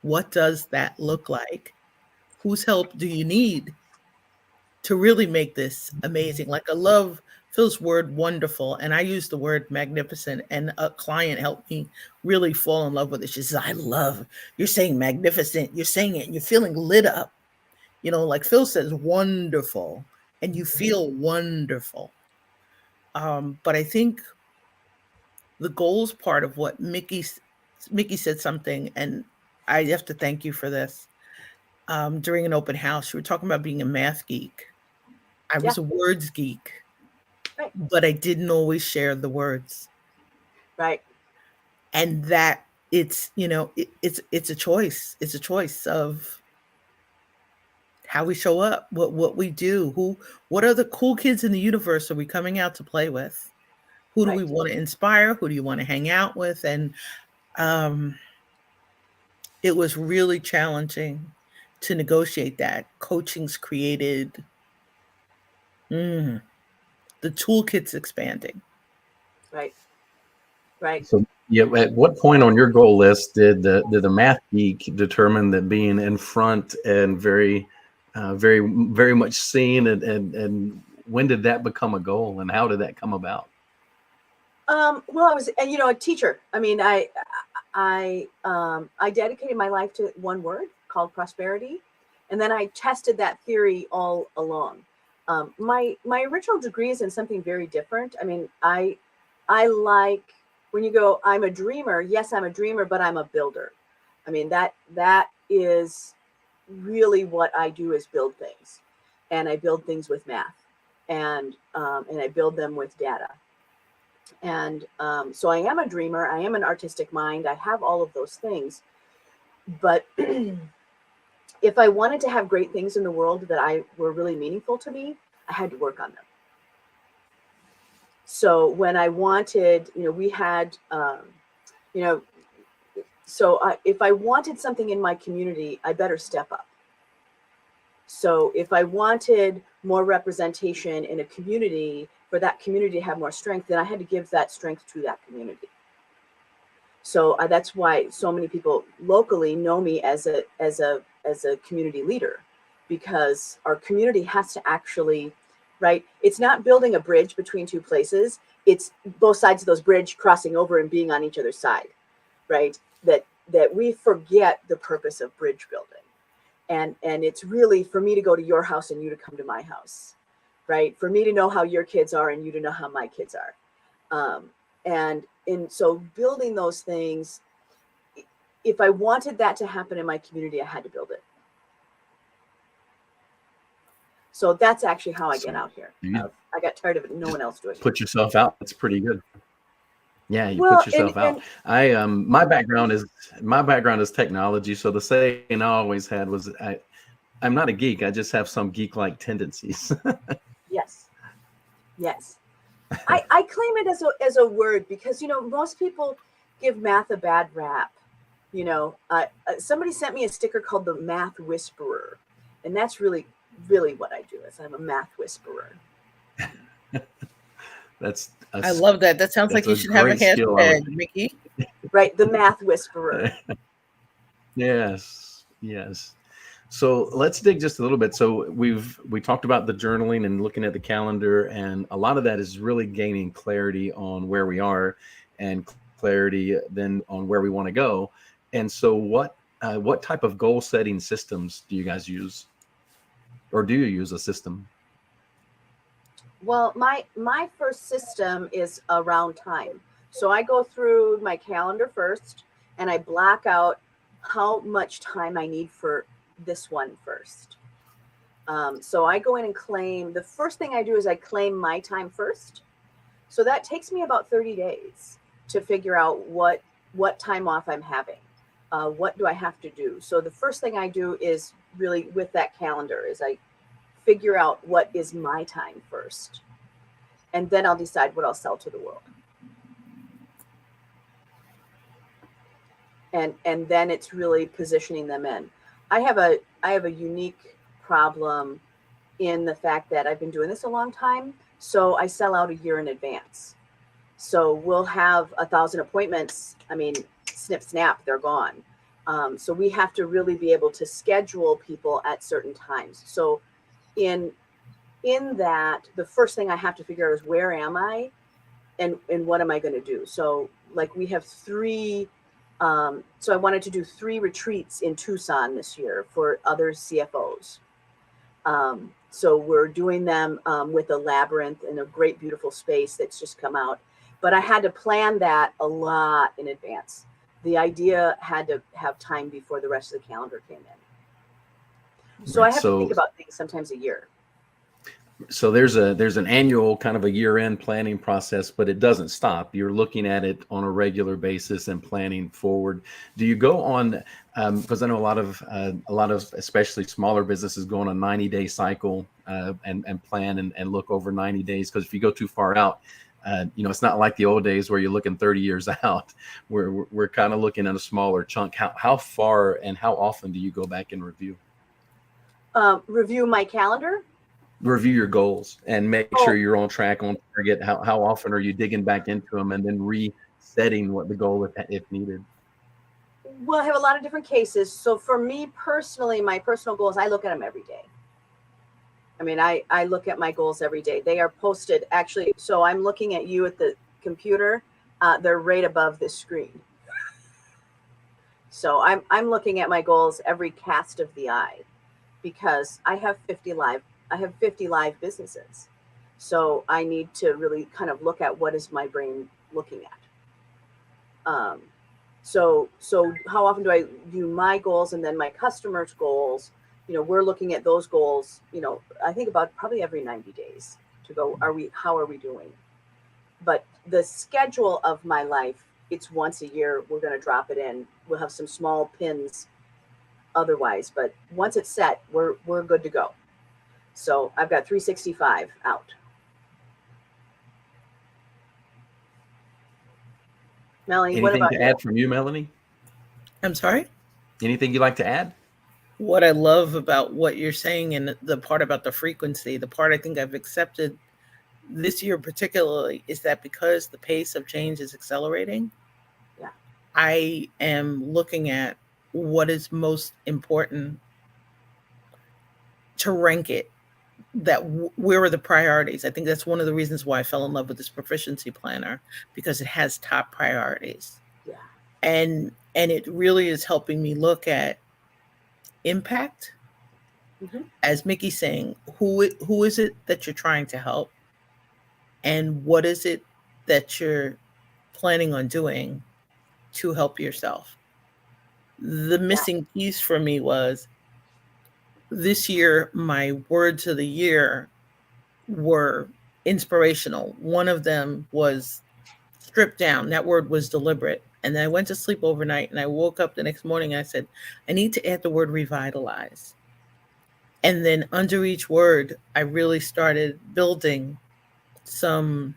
Speaker 4: What does that look like? Whose help do you need to really make this amazing? Like, I love Phil's word wonderful, and I use the word magnificent, and a client helped me really fall in love with it. She says, I love, you're saying magnificent, you're saying it, and you're feeling lit up. Like Phil says, wonderful, and you feel wonderful. But I think the goals part of what Mickey said something, and I have to thank you for this. During an open house, you were talking about being a math geek. I was a words geek,
Speaker 3: Right.
Speaker 4: but I didn't always share the words.
Speaker 3: Right.
Speaker 4: And that it's a choice. It's a choice of how we show up, what we do, what are the cool kids in the universe are we coming out to play with? Who do we want to inspire? Who do you want to hang out with? And it was really challenging to negotiate that. Coaching's created, the toolkit's expanding.
Speaker 3: Right. Right.
Speaker 5: So, yeah, at what point on your goal list did the math geek determine that being in front and very, very much seen, and when did that become a goal, and how did that come about?
Speaker 3: Well, I was, and a teacher. I mean, I dedicated my life to one word called prosperity, and then I tested that theory all along. My original degree is in something very different. I mean, I like when you go, I'm a dreamer. Yes, I'm a dreamer, but I'm a builder. I mean, that is really what I do, is build things, and I build things with math, and I build them with data. And so I am a dreamer. I am an artistic mind. I have all of those things. But if I wanted to have great things in the world that were really meaningful to me, I had to work on them. So when I wanted, we had, if I wanted something in my community, I better step up. So if I wanted more representation in a community, for that community to have more strength, then I had to give that strength to that community. So that's why so many people locally know me as a community leader, because our community has to actually, right? It's not building a bridge between two places. It's both sides of those bridge crossing over and being on each other's side, right? That we forget the purpose of bridge building. And it's really for me to go to your house and you to come to my house, right? For me to know how your kids are and you to know how my kids are. And so building those things, if I wanted that to happen in my community, I had to build it. So that's actually how I get out here. I got tired of it. No one else doing it.
Speaker 5: Put yourself out. That's pretty good. Yeah, you put yourself out. My background is technology. So the saying I always had was, I'm not a geek. I just have some geek-like tendencies.
Speaker 3: Yes. I claim it as a word because, most people give math a bad rap. Somebody sent me a sticker called the Math Whisperer. And that's really, really what I do, is I'm a math whisperer.
Speaker 4: I love that. That sounds like you should have a hashtag, Mickey.
Speaker 3: Right, the Math Whisperer.
Speaker 5: Yes. So let's dig just a little bit. So we talked about the journaling and looking at the calendar, and a lot of that is really gaining clarity on where we are and clarity then on where we want to go. And so what type of goal setting systems do you guys use, or do you use a system?
Speaker 3: Well, my first system is around time. So I go through my calendar first and I block out how much time I need for this one first. So I go in and claim. The first thing I do is I claim my time first. So that takes me about 30 days to figure out what time off I'm having. What do I have to do? So the first thing I do is really with that calendar is I figure out what is my time first. And then I'll decide what I'll sell to the world. And then it's really positioning them in. I have a unique problem in the fact that I've been doing this a long time. So I sell out a year in advance. So we'll have 1,000 appointments. I mean, snip, snap, they're gone. So we have to really be able to schedule people at certain times. So in that, the first thing I have to figure out is where am I and what am I going to do? So like we have 3, so I wanted to do 3 retreats in Tucson this year for other CFOs. So we're doing them with a labyrinth in a great, beautiful space that's just come out. But I had to plan that a lot in advance. The idea had to have time before the rest of the calendar came in. So I have to think about things sometimes a year.
Speaker 5: So there's an annual kind of a year-end planning process, but it doesn't stop. You're looking at it on a regular basis and planning forward. Do you go on, because I know a lot of especially smaller businesses go on a 90-day cycle and plan and look over 90 days. Because if you go too far out, it's not like the old days where you're looking 30 years out. We're kind of looking at a smaller chunk. How far and how often do you go back and review?
Speaker 3: Review my calendar.
Speaker 5: Review your goals and make sure you're on track, on target. How often are you digging back into them and then resetting what the goal if needed?
Speaker 3: Well, I have a lot of different cases. So for me personally, my personal goals, I look at them every day. I mean, I look at my goals every day. They are posted actually. So I'm looking at you at the computer. They're right above this screen. So I'm looking at my goals every cast of the eye because I have 50 live businesses. So I need to really kind of look at what is my brain looking at. So how often do I view my goals and then my customers' goals? We're looking at those goals, I think about probably every 90 days to go, how are we doing? But the schedule of my life, it's once a year, we're going to drop it in. We'll have some small pins otherwise, but once it's set, we're good to go. So I've got 365 out. Melanie,
Speaker 5: Anything
Speaker 3: what about
Speaker 5: to add from you, Melanie?
Speaker 4: I'm sorry?
Speaker 5: Anything you'd like to add?
Speaker 4: What I love about what you're saying and the part about the frequency, the part I think I've accepted this year particularly is that because the pace of change is accelerating, I am looking at what is most important to rank it. Where are the priorities? I think that's one of the reasons why I fell in love with this proficiency planner, because it has top priorities.
Speaker 3: Yeah.
Speaker 4: And it really is helping me look at impact. Mm-hmm. As Mickey's saying, who is it that you're trying to help? And what is it that you're planning on doing to help yourself? The missing piece for me was this year, my words of the year were inspirational. One of them was stripped down. That word was deliberate. And then I went to sleep overnight and I woke up the next morning and I said, I need to add the word revitalize. And then under each word, I really started building some,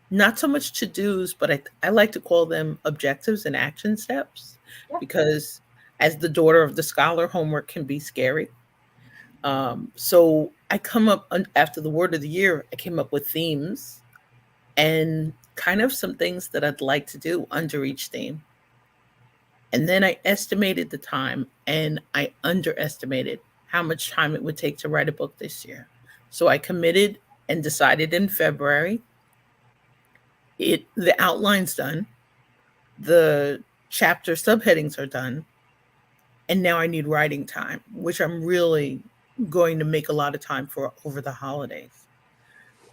Speaker 4: not so much to-dos, but I like to call them objectives and action steps, because as the daughter of the scholar, homework can be scary. So I come up after the word of the year, I came up with themes and kind of some things that I'd like to do under each theme. And then I estimated the time and I underestimated how much time it would take to write a book this year. So I committed and decided in February. The outline's done. The chapter subheadings are done. And now I need writing time, which I'm really going to make a lot of time for over the holidays.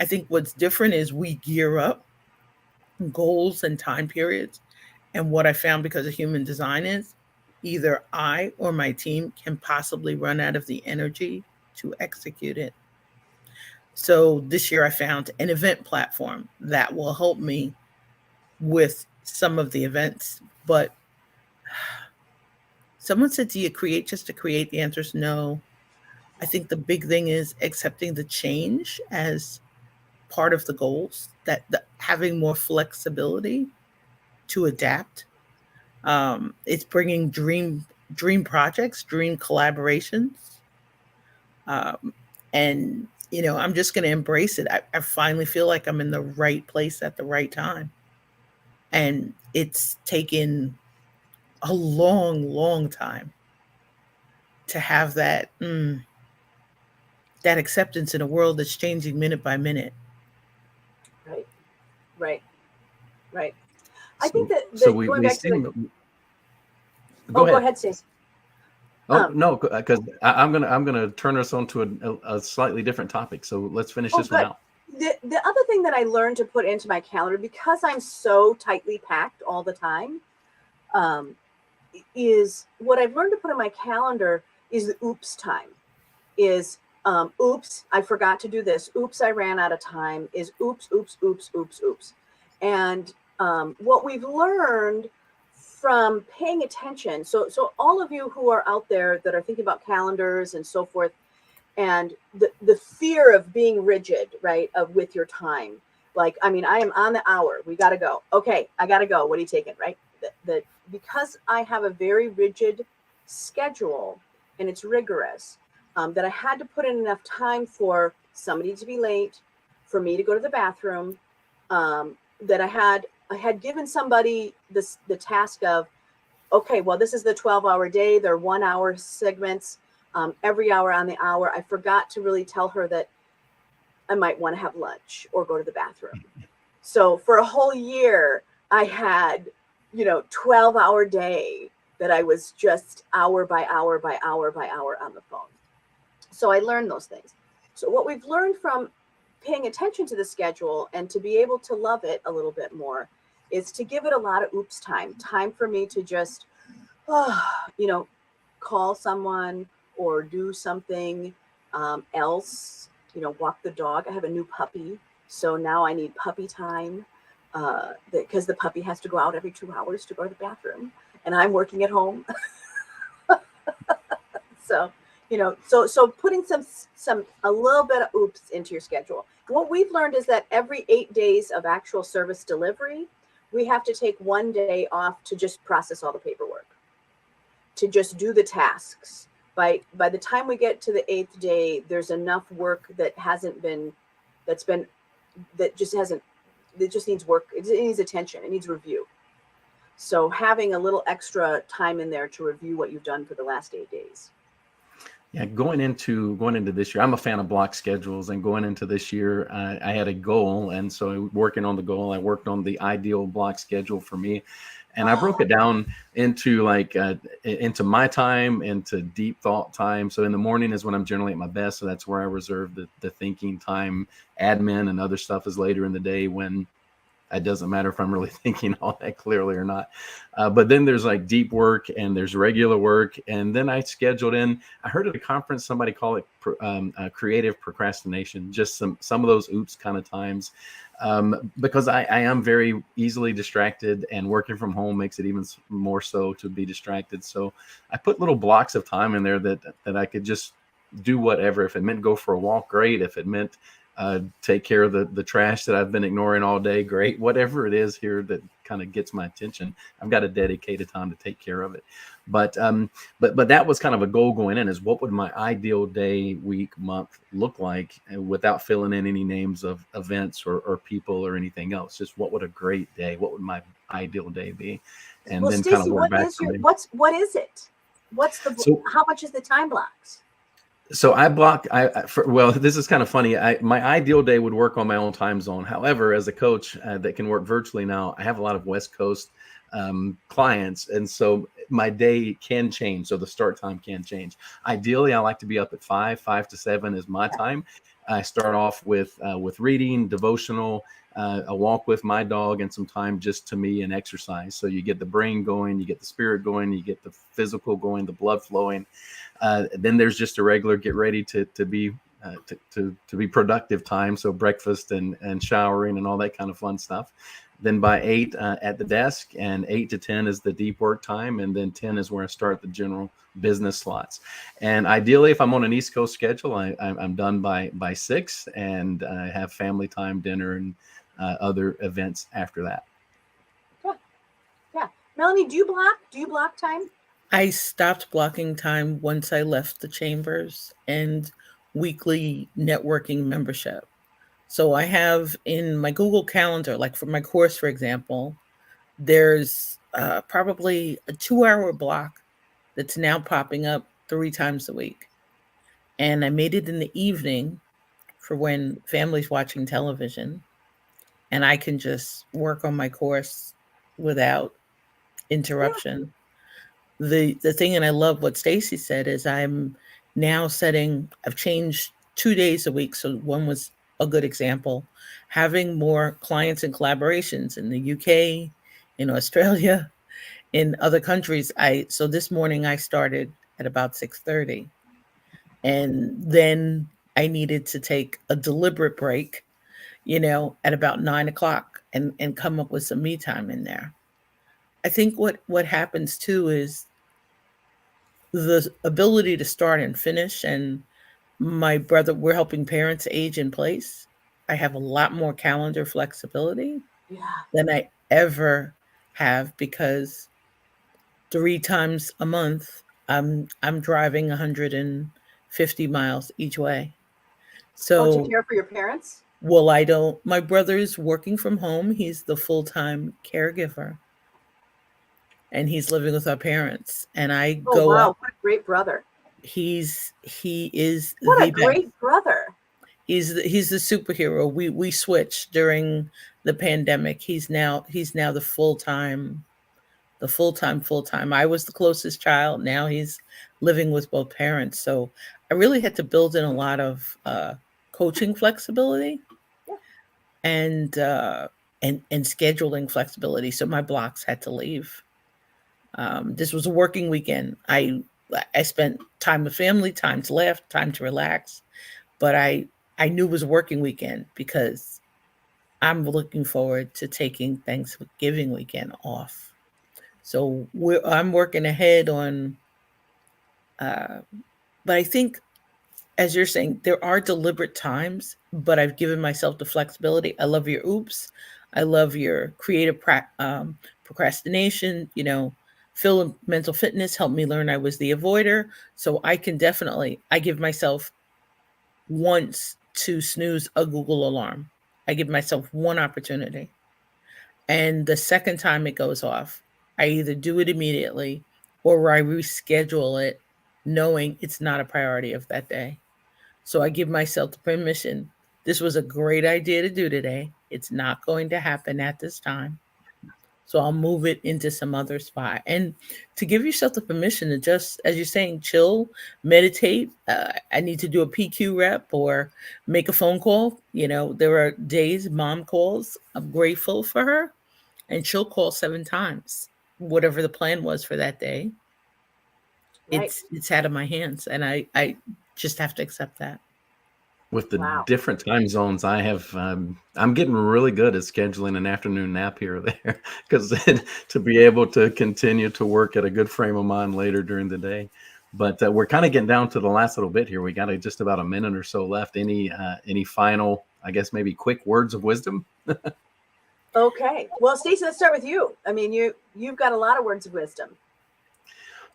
Speaker 4: I think what's different is we gear up goals and time periods. And what I found because of human design is either I or my team can possibly run out of the energy to execute it. So this year I found an event platform that will help me with some of the events. But someone said, do you create just to create? The answer is no. I think the big thing is accepting the change as part of the goals, that having more flexibility to adapt. It's bringing dream projects, dream collaborations, and I'm just going to embrace it. I finally feel like I'm in the right place at the right time, and it's taken a long time to have that that acceptance in a world that's changing minute by minute.
Speaker 3: Right. I think that
Speaker 5: So we
Speaker 3: going back to
Speaker 5: seem.
Speaker 3: the,
Speaker 5: Go
Speaker 3: ahead, Stacey.
Speaker 5: Oh no, because I'm gonna turn us on to a slightly different topic. So let's finish this one out.
Speaker 3: The other thing that I learned to put into my calendar, because I'm so tightly packed all the time, is what I've learned to put in my calendar is the oops time. Is oops, I forgot to do this. Oops, I ran out of time. Is oops. And what we've learned from paying attention. So all of you who are out there that are thinking about calendars and so forth, and the fear of being rigid, right, with your time. Like, I mean, I am on the hour. We got to go. Okay, I got to go. What are you taking, right? Because I have a very rigid schedule and it's rigorous, that I had to put in enough time for somebody to be late, for me to go to the bathroom, that I had given somebody the task of, okay, well, this is the 12-hour day. They're 1 hour segments, every hour on the hour. I forgot to really tell her that I might want to have lunch or go to the bathroom. So for a whole year, I had, 12-hour day that I was just hour by hour on the phone. So I learned those things. So what we've learned from paying attention to the schedule and to be able to love it a little bit more is to give it a lot of oops time for me to just, call someone or do something else, walk the dog. I have a new puppy. So now I need puppy time because the puppy has to go out every 2 hours to go to the bathroom and I'm working at home. So, so putting a little bit of oops into your schedule. What we've learned is that every 8 days of actual service delivery, we have to take 1 day off to just process all the paperwork, to just do the tasks. By the time we get to the 8th day, there's enough work that just needs work. It needs attention. It needs review. So having a little extra time in there to review what you've done for the last 8 days.
Speaker 5: Yeah, going into this year, I'm a fan of block schedules, and going into this year, I had a goal, and so working on the goal, I worked on the ideal block schedule for me, and I broke it down into into my time, into deep thought time. So in the morning is when I'm generally at my best, so that's where I reserve the thinking time. Admin and other stuff is later in the day when it doesn't matter if I'm really thinking all that clearly or not. But then there's like deep work and there's regular work. And then I scheduled in, I heard at a conference, somebody call it creative procrastination, just some of those oops kind of times. Because I am very easily distracted, and working from home makes it even more so to be distracted. So I put little blocks of time in there that I could just do whatever. If it meant go for a walk, great. If it meant take care of the trash that I've been ignoring all day, great. Whatever it is here that kind of gets my attention, I've got a dedicated time to take care of it. But that was kind of a goal going in, is what would my ideal day, week, month look like, without filling in any names of events or people or anything else. Just what would a great day, what would my ideal day be? And
Speaker 3: well,
Speaker 5: then
Speaker 3: Stacey,
Speaker 5: kind of work back.
Speaker 3: What is it? How much is the time blocks?
Speaker 5: So I block. Well, this is kind of funny. My ideal day would work on my own time zone. However, as a coach that can work virtually now, I have a lot of West Coast clients. And so my day can change. So the start time can change. Ideally, I like to be up at 5 to 7 is my time. I start off with reading, devotional, a walk with my dog, and some time just to me and exercise. So you get the brain going, you get the spirit going, you get the physical going, the blood flowing. Then there's just a regular get ready to be productive time. So breakfast and showering and all that kind of fun stuff. Then by 8 at the desk, and 8 to 10 is the deep work time. And then 10 is where I start the general business slots. And ideally, if I'm on an East Coast schedule, I'm done by 6, and I have family time, dinner, and other events after that.
Speaker 3: Yeah. Melanie, do you block time?
Speaker 4: I stopped blocking time once I left the chambers and weekly networking membership. So I have in my Google Calendar, like for my course, for example, there's probably a 2-hour block that's now popping up 3 times a week. And I made it in the evening for when family's watching television, and I can just work on my course without interruption. The thing, and I love what Stacy said, is I'm now I've changed 2 days a week. So one was a good example, having more clients and collaborations in the UK, in Australia, in other countries. So this morning I started at about 6:30, and then I needed to take a deliberate break, at about 9 o'clock and come up with some me time in there. I think what happens too is the ability to start and finish. And my brother, we're helping parents age in place. I have a lot more calendar flexibility than I ever have, because 3 times a month I'm driving 150 miles each way. So
Speaker 3: Don't you care for your parents?
Speaker 4: Well, I don't. My brother's working from home. He's the full-time caregiver, and he's living with our parents. And I go
Speaker 3: wow,
Speaker 4: up.
Speaker 3: what a great brother.
Speaker 4: He is
Speaker 3: What
Speaker 4: the
Speaker 3: a great
Speaker 4: best.
Speaker 3: brother.
Speaker 4: He's the superhero. We switched during the pandemic. He's now the full-time. I was the closest child. Now he's living with both parents. So I really had to build in a lot of coaching flexibility and scheduling flexibility. So my blocks had to leave. This was a working weekend. I spent time with family, time to laugh, time to relax, but I knew it was a working weekend because I'm looking forward to taking Thanksgiving weekend off. So I'm working ahead on, but I think, as you're saying, there are deliberate times, but I've given myself the flexibility. I love your oops. I love your creative procrastination. Phil and mental fitness helped me learn I was the avoider. So I give myself once to snooze a Google alarm. I give myself one opportunity. And the second time it goes off, I either do it immediately or I reschedule it knowing it's not a priority of that day. So I give myself the permission. This was a great idea to do today. It's not going to happen at this time. So I'll move it into some other spot. And to give yourself the permission to just, as you're saying, chill, meditate. I need to do a PQ rep or make a phone call. There are days mom calls. I'm grateful for her. And she'll call 7 times, whatever the plan was for that day.
Speaker 3: Right.
Speaker 4: It's out of my hands. And I just have to accept that.
Speaker 5: With the different time zones, I'm getting really good at scheduling an afternoon nap here or there, because to be able to continue to work at a good frame of mind later during the day. But we're kind of getting down to the last little bit here. We got just about a minute or so left. Any final, I guess, maybe quick words of wisdom?
Speaker 3: Okay. Well, Stacey, let's start with you. I mean, you've got a lot of words of wisdom.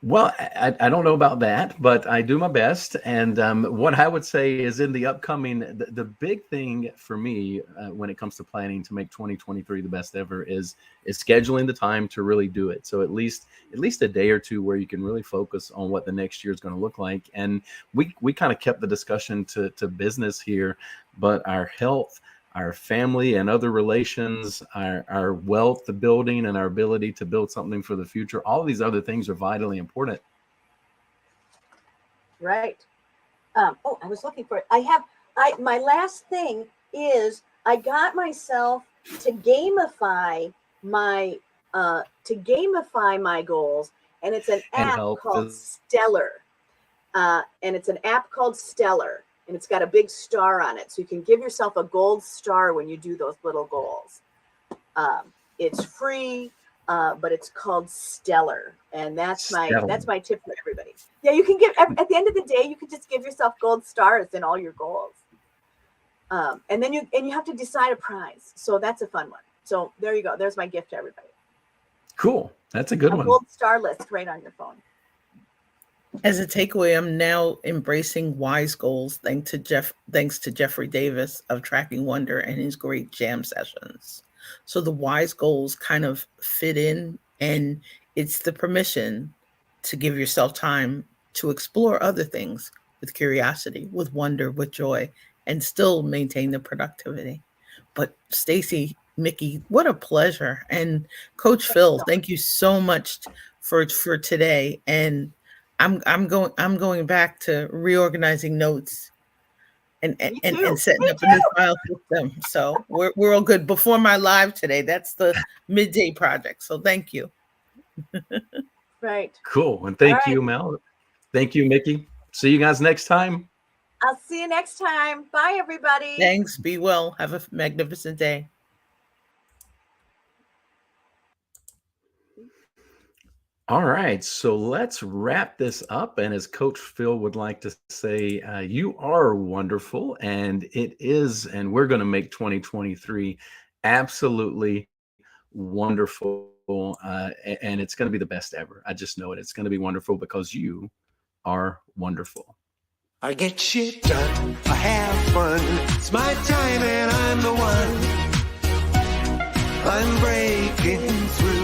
Speaker 5: Well, I don't know about that, but I do my best. And what I would say is, in the upcoming, the big thing for me when it comes to planning to make 2023 the best ever is scheduling the time to really do it. So at least a day or two where you can really focus on what the next year is going to look like. And we kind of kept the discussion to business here, but our health our family and other relations, our wealth, the building, and our ability to build something for the future. All of these other things are vitally important.
Speaker 3: Right. Oh, I was looking for it. My last thing is I got myself to gamify my goals, and it's an app called Stellar. And it's an app called Stellar, and it's got a big star on it. So you can give yourself a gold star when you do those little goals. It's free, but it's called Stellar. And that's my tip for everybody. Yeah, you can at the end of the day, you can just give yourself gold stars in all your goals. And then you have to decide a prize. So that's a fun one. So there you go. There's my gift to everybody.
Speaker 5: Cool. That's a good one.
Speaker 3: Gold star list right on your phone.
Speaker 4: As a takeaway, I'm now embracing wise goals thanks to Jeffrey Davis of Tracking Wonder and his great jam sessions. So the wise goals kind of fit in, and it's the permission to give yourself time to explore other things with curiosity, with wonder, with joy, and still maintain the productivity. But Stacy, Mickey, what a pleasure. And Coach Phil, thank you so much for today. And I'm going back to reorganizing notes and setting up a new file system. So we're all good before my live today. That's the midday project. So thank you.
Speaker 3: Right.
Speaker 5: Cool. And thank you, Mel. Thank you, Mickey. See you guys next time.
Speaker 3: I'll see you next time. Bye, everybody.
Speaker 4: Thanks. Be well. Have a magnificent day.
Speaker 5: All right, so let's wrap this up. And as Coach Phil would like to say, you are wonderful, and it is, and we're going to make 2023 absolutely wonderful, and it's going to be the best ever. I just know it. It's going to be wonderful because you are wonderful.
Speaker 1: I get shit done, I have fun, it's my time and I'm the one. I'm breaking through.